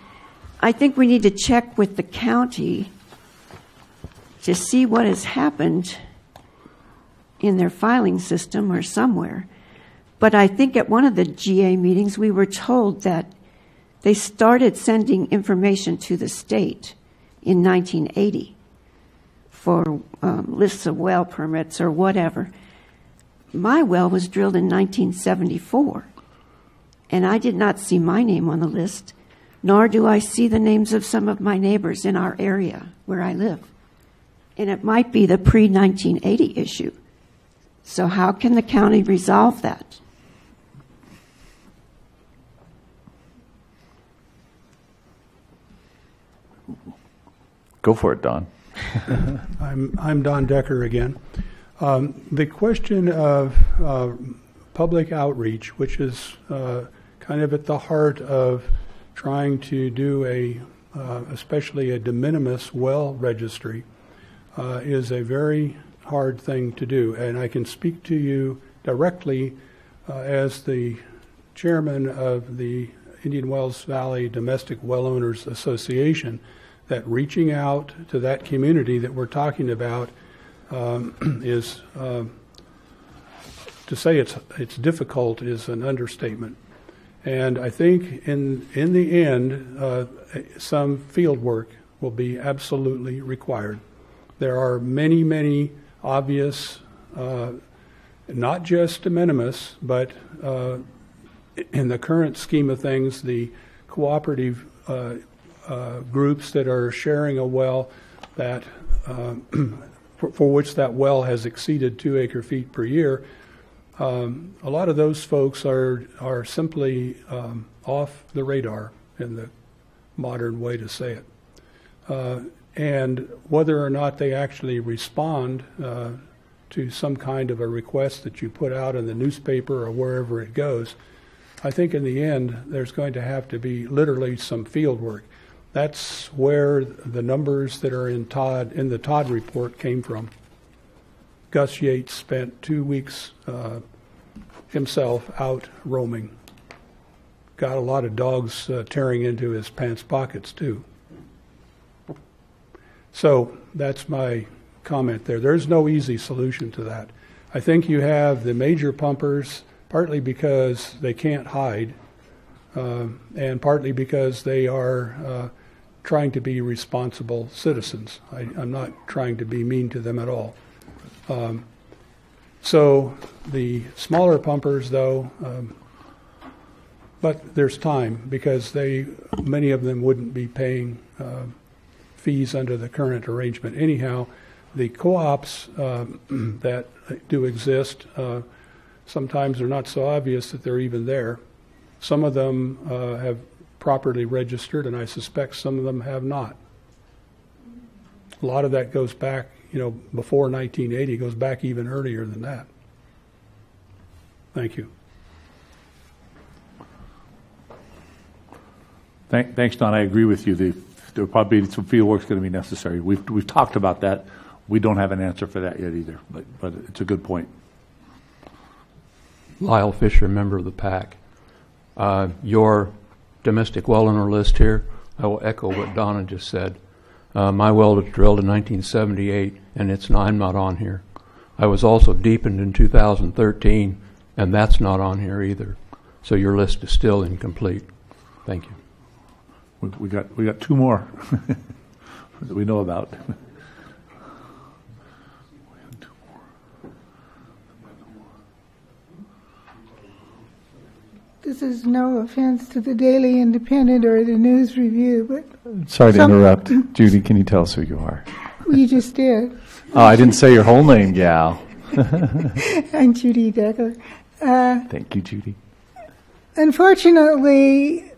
Speaker 1: I think we need to check with the county to see what has happened in their filing system or somewhere. But I think at one of the GA meetings, we were told that they started sending information to the state in 1980 for lists of well permits or whatever. My well was drilled in 1974, and I did not see my name on the list, nor do I see the names of some of my neighbors in our area where I live. And it might be the pre-1980 issue. So how can the county resolve that?
Speaker 2: Go for it, Don.
Speaker 9: I'm Don Decker again. The question of public outreach, which is kind of at the heart of trying to do especially a de minimis well registry, is a very hard thing to do. And I can speak to you directly as the chairman of the Indian Wells Valley Domestic Well Owners Association, that reaching out to that community that we're talking about is, to say it's difficult is an understatement. And I think in the end, some field work will be absolutely required. There are many, many obvious, not just de minimis, but in the current scheme of things, the cooperative groups that are sharing a well that for which that well has exceeded 2 acre-feet per year, a lot of those folks are simply off the radar, in the modern way to say it. And whether or not they actually respond to some kind of a request that you put out in the newspaper or wherever it goes, I think in the end there's going to have to be literally some field work. That's where the numbers that are in the Todd report came from. Gus Yates spent 2 weeks himself out roaming. Got a lot of dogs tearing into his pants pockets too. So that's my comment there. There's no easy solution to that. I think you have the major pumpers, partly because they can't hide, and partly because they are trying to be responsible citizens. I'm not trying to be mean to them at all. So the smaller pumpers, though, but there's time, because many of them wouldn't be paying fees under the current arrangement. Anyhow, the co-ops that do exist, sometimes they're not so obvious that they're even there. Some of them have properly registered, and I suspect some of them have not. A lot of that goes back, before 1980, goes back even earlier than that. Thank you.
Speaker 4: Thanks, Don. I agree with you. There will probably be some field work going to be necessary. We've talked about that. We don't have an answer for that yet either, but it's a good point.
Speaker 19: Lyle Fisher, member of the PAC. Your domestic well owner list here, I will echo what Donna just said. My well was drilled in 1978, and I'm not on here. I was also deepened in 2013, and that's not on here either. So your list is still incomplete. Thank you.
Speaker 4: We got two more that we know about.
Speaker 5: This is no offense to the Daily Independent or the News Review, but
Speaker 2: Sorry to interrupt. Judy, can you tell us who you are?
Speaker 5: you just did.
Speaker 2: Oh, I didn't say your whole name, gal.
Speaker 5: I'm Judy Decker.
Speaker 2: Thank you, Judy.
Speaker 5: Unfortunately,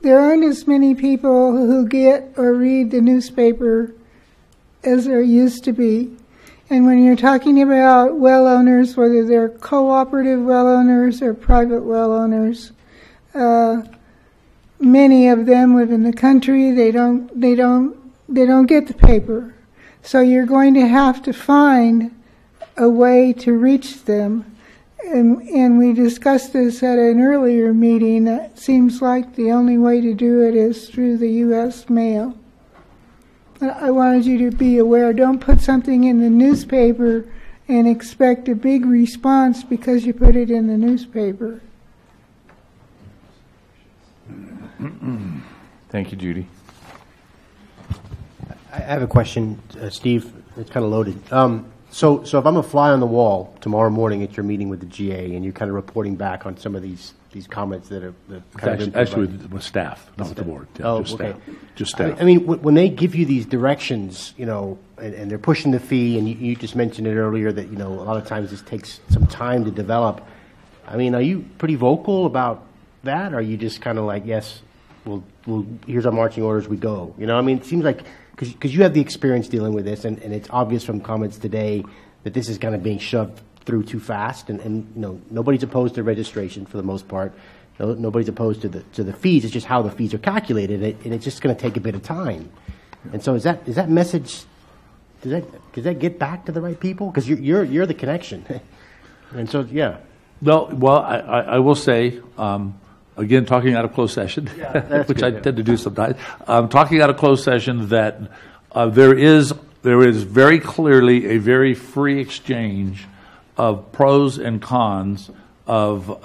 Speaker 5: there aren't as many people who get or read the newspaper as there used to be. And when you're talking about well owners, whether they're cooperative well owners or private well owners, many of them live in the country. They don't get the paper. So you're going to have to find a way to reach them. And we discussed this at an earlier meeting. It seems like the only way to do it is through the U.S. mail. I wanted you to be aware. Don't put something in the newspaper and expect a big response because you put it in the newspaper.
Speaker 2: Thank you, Judy.
Speaker 6: I have a question, Steve. It's kind of loaded. So if I'm a fly on the wall tomorrow morning at your meeting with the GA and you're kind of reporting back on some of these comments that are kind of
Speaker 4: Actually with staff, not with the board. Yeah, just
Speaker 6: okay.
Speaker 4: Staff. Just staff.
Speaker 6: I mean, when they give you these directions, and they're pushing the fee, and you just mentioned it earlier that, a lot of times this takes some time to develop. I mean, are you pretty vocal about that? Or are you just kind of like, yes, we'll here's our marching orders, we go? I mean, it seems like, because you have the experience dealing with this, and it's obvious from comments today that this is kind of being shoved through too fast, and nobody's opposed to registration for the most part. Nobody's opposed to the fees. It's just how the fees are calculated, and it's just going to take a bit of time. And so is that message? Does that get back to the right people? Because you're the connection, and so yeah.
Speaker 4: Well, I will say. Again, talking out of closed session, which I tend to do sometimes. Talking out of closed session, that there is very clearly a very free exchange of pros and cons of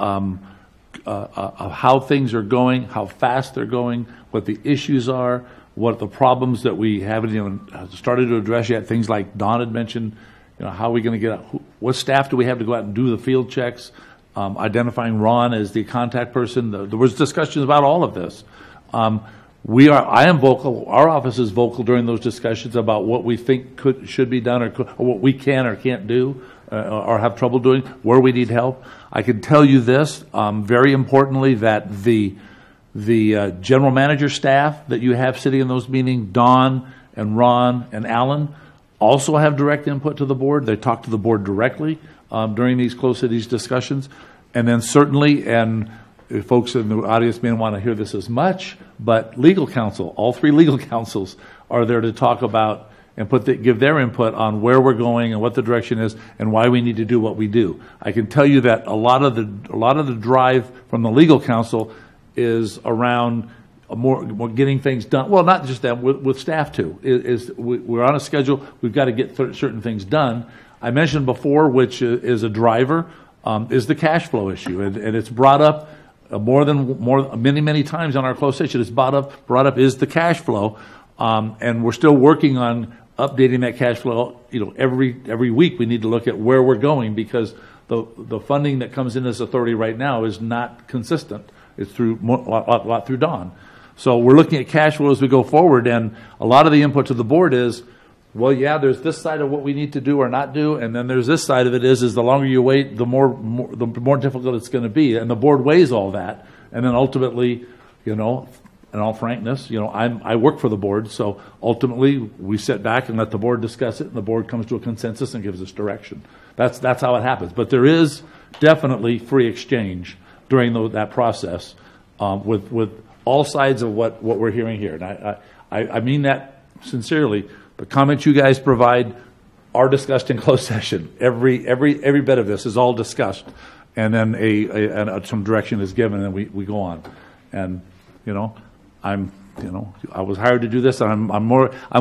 Speaker 4: how things are going, how fast they're going, what the issues are, what the problems that we haven't even started to address yet. Things like Don had mentioned, how are we going to get out? What staff do we have to go out and do the field checks? Identifying Ron as the contact person. There was discussions about all of this. I am vocal. Our office is vocal during those discussions about what we think should be done, or what we can or can't do, or have trouble doing, where we need help. I can tell you this, very importantly, that the general manager staff that you have sitting in those meetings, Don and Ron and Alan, also have direct input to the board. They talk to the board directly during these close cities discussions. And then certainly, and folks in the audience may not want to hear this as much, but legal counsel, all three legal counsels are there to talk about and give their input on where we're going and what the direction is and why we need to do what we do. I can tell you that a lot of the drive from the legal counsel is around more getting things done. Well, not just that, with staff too. We're on a schedule. We've got to get certain things done. I mentioned before, which is a driver, is the cash flow issue, and it's brought up many times on our closed session. It's brought up is the cash flow, and we're still working on updating that cash flow. Every week we need to look at where we're going, because the funding that comes in this authority right now is not consistent. It's through a lot through Don. So we're looking at cash flow as we go forward, and a lot of the input to the board is, well, yeah, there's this side of what we need to do or not do, and then there's this side of it is the longer you wait, the more difficult it's going to be, and the board weighs all that, and then ultimately, in all frankness, I work for the board, so ultimately we sit back and let the board discuss it, and the board comes to a consensus and gives us direction. That's how it happens. But there is definitely free exchange during that process with all sides of what we're hearing here, and I mean that sincerely. The comments you guys provide are discussed in closed session. Every bit of this is all discussed, and then some direction is given, and we go on. And I was hired to do this, and I'm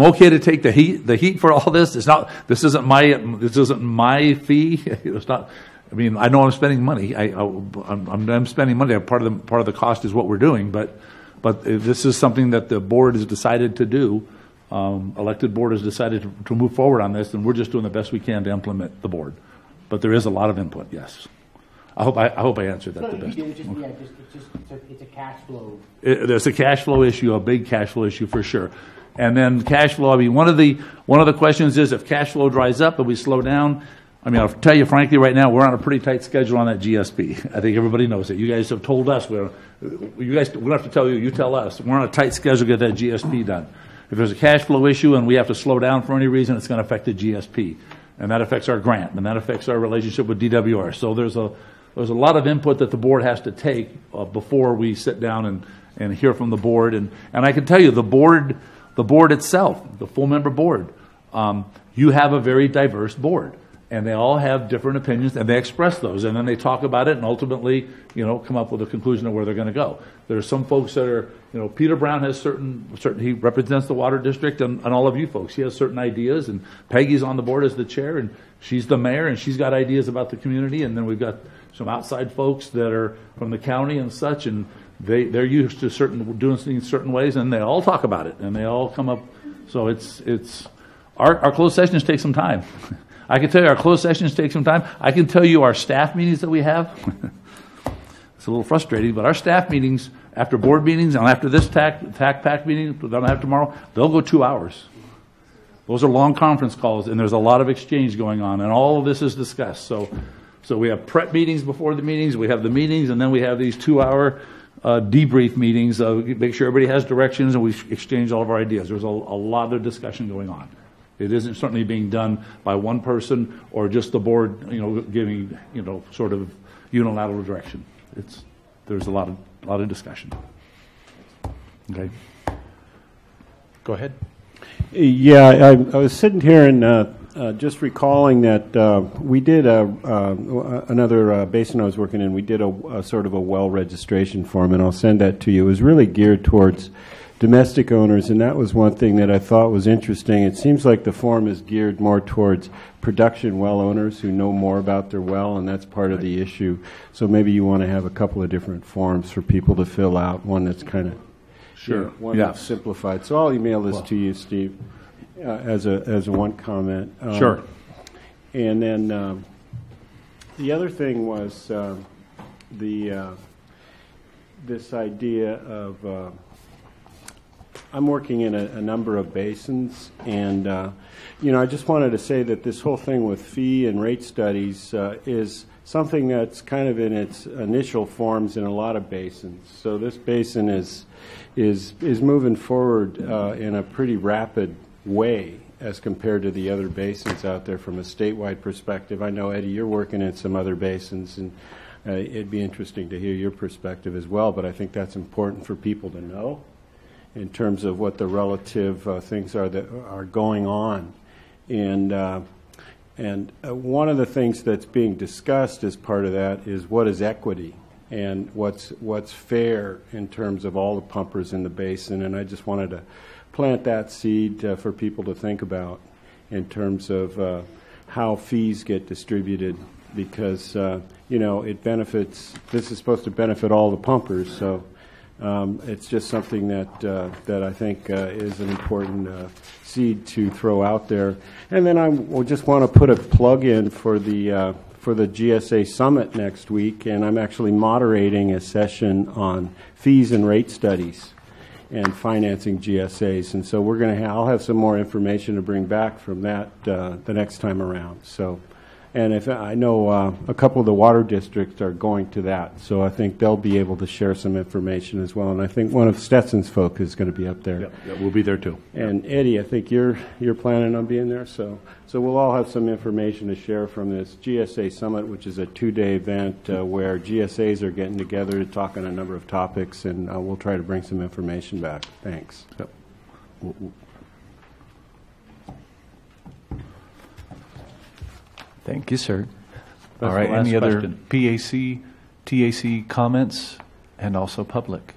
Speaker 4: okay to take the heat for all this. This isn't my fee. It's not. I mean, I know I'm spending money. I'm spending money. Part of the cost is what we're doing, but But this is something that the board has decided to do. Elected board has decided to move forward on this, and we're just doing the best we can to implement the board. But there is a lot of input, yes. I hope I answered that the best.
Speaker 6: It's a cash flow.
Speaker 4: There's a cash flow issue, a big cash flow issue for sure. And then cash flow, I mean, one of the questions is if cash flow dries up and we slow down, I mean, I'll tell you frankly right now, we're on a pretty tight schedule on that GSP. I think everybody knows it. You guys have told us, we don't have to tell you, you tell us. We're on a tight schedule to get that GSP done. If there's a cash flow issue and we have to slow down for any reason, it's going to affect the GSP. And that affects our grant, and that affects our relationship with DWR. So there's a lot of input that the board has to take before we sit down and hear from the board. And I can tell you, the board itself, the full member board, you have a very diverse board. And they all have different opinions, and they express those, and then they talk about it, and ultimately, come up with a conclusion of where they're going to go. There are some folks that are, Peter Brown has certain. He represents the water district, and all of you folks. He has certain ideas, and Peggy's on the board as the chair, and she's the mayor, and she's got ideas about the community. And then we've got some outside folks that are from the county and such, and they're used to doing things certain ways, and they all talk about it, and they all come up. So it's our closed sessions take some time. I can tell you our closed sessions take some time. I can tell you our staff meetings that we have. It's a little frustrating, but our staff meetings, after board meetings and after this TAC PAC meeting that I'm going to have tomorrow, they'll go 2 hours. Those are long conference calls, and there's a lot of exchange going on, and all of this is discussed. So we have prep meetings before the meetings, we have the meetings, and then we have these 2-hour debrief meetings. Make sure everybody has directions, and we exchange all of our ideas. There's a lot of discussion going on. It isn't certainly being done by one person or just the board, giving, sort of unilateral direction. There's a lot of discussion. Okay. Go ahead.
Speaker 7: Yeah, I was sitting here and just recalling that we did another basin I was working in. We did a sort of a well registration form, and I'll send that to you. It was really geared towards domestic owners, and that was one thing that I thought was interesting. It seems like the form is geared more towards production well owners who know more about their well, and that's part of the issue. So maybe you want to have a couple of different forms for people to fill out, one that's kind of one that's simplified. So I'll email this to you, Steve, as a one comment.
Speaker 4: Sure.
Speaker 7: And then the other thing was this idea of I'm working in a number of basins, and I just wanted to say that this whole thing with fee and rate studies is something that's kind of in its initial forms in a lot of basins. So this basin is moving forward in a pretty rapid way as compared to the other basins out there from a statewide perspective. I know, Eddie, you're working in some other basins, and it'd be interesting to hear your perspective as well, but I think that's important for people to know in terms of what the relative things are that are going on. And one of the things that's being discussed as part of that is what is equity and what's fair in terms of all the pumpers in the basin. And I just wanted to plant that seed for people to think about in terms of how fees get distributed, because it benefits. This is supposed to benefit all the pumpers, so. It's just something that I think is an important seed to throw out there. And then I will just want to put a plug in for the GSA Summit next week, and I'm actually moderating a session on fees and rate studies and financing GSAs. And so I'll have some more information to bring back from that the next time around. So. And if I know a couple of the water districts are going to that, so I think they'll be able to share some information as well. And I think one of Stetson's folk is going to be up there.
Speaker 4: Yeah, we'll be there too.
Speaker 7: And Eddie, I think you're planning on being there, so we'll all have some information to share from this GSA Summit, which is a 2-day event where GSAs are getting together to talk on a number of topics, and we'll try to bring some information back. Thanks.
Speaker 4: Yep.
Speaker 2: Thank you, sir.
Speaker 4: That's
Speaker 2: all right,
Speaker 4: the last
Speaker 2: any other
Speaker 4: question.
Speaker 2: PAC, TAC comments, and also public?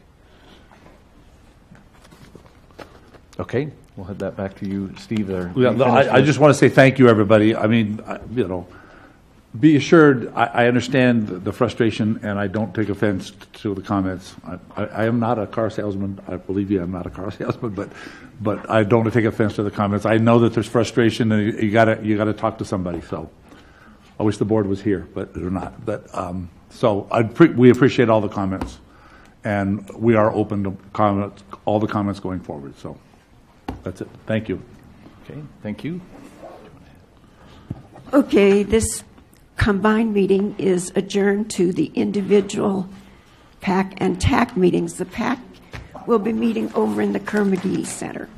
Speaker 2: Okay, we'll head that back to you, Steve.
Speaker 4: I just want to say thank you, everybody. I mean, Be assured, I understand the frustration, and I don't take offense to the comments. I am not a car salesman. I believe you, I'm not a car salesman, but I don't take offense to the comments. I know that there's frustration, and you gotta talk to somebody. So, I wish the board was here, but they're not. But so we appreciate all the comments, and we are open to comments, all the comments going forward. So, that's it. Thank you.
Speaker 2: Okay, thank you.
Speaker 1: Okay, this combined meeting is adjourned to the individual PAC and TAC meetings. The PAC will be meeting over in the Kerr-McGee Center.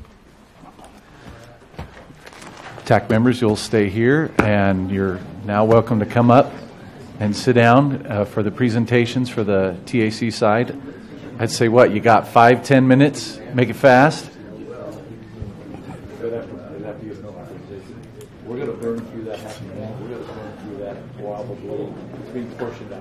Speaker 2: TAC members, you'll stay here, and you're now welcome to come up and sit down for the presentations for the TAC side. I'd say what, you got 5-10 minutes? Make it fast. We're going to burn through that. We're going to burn through that probably. It's being portioned out.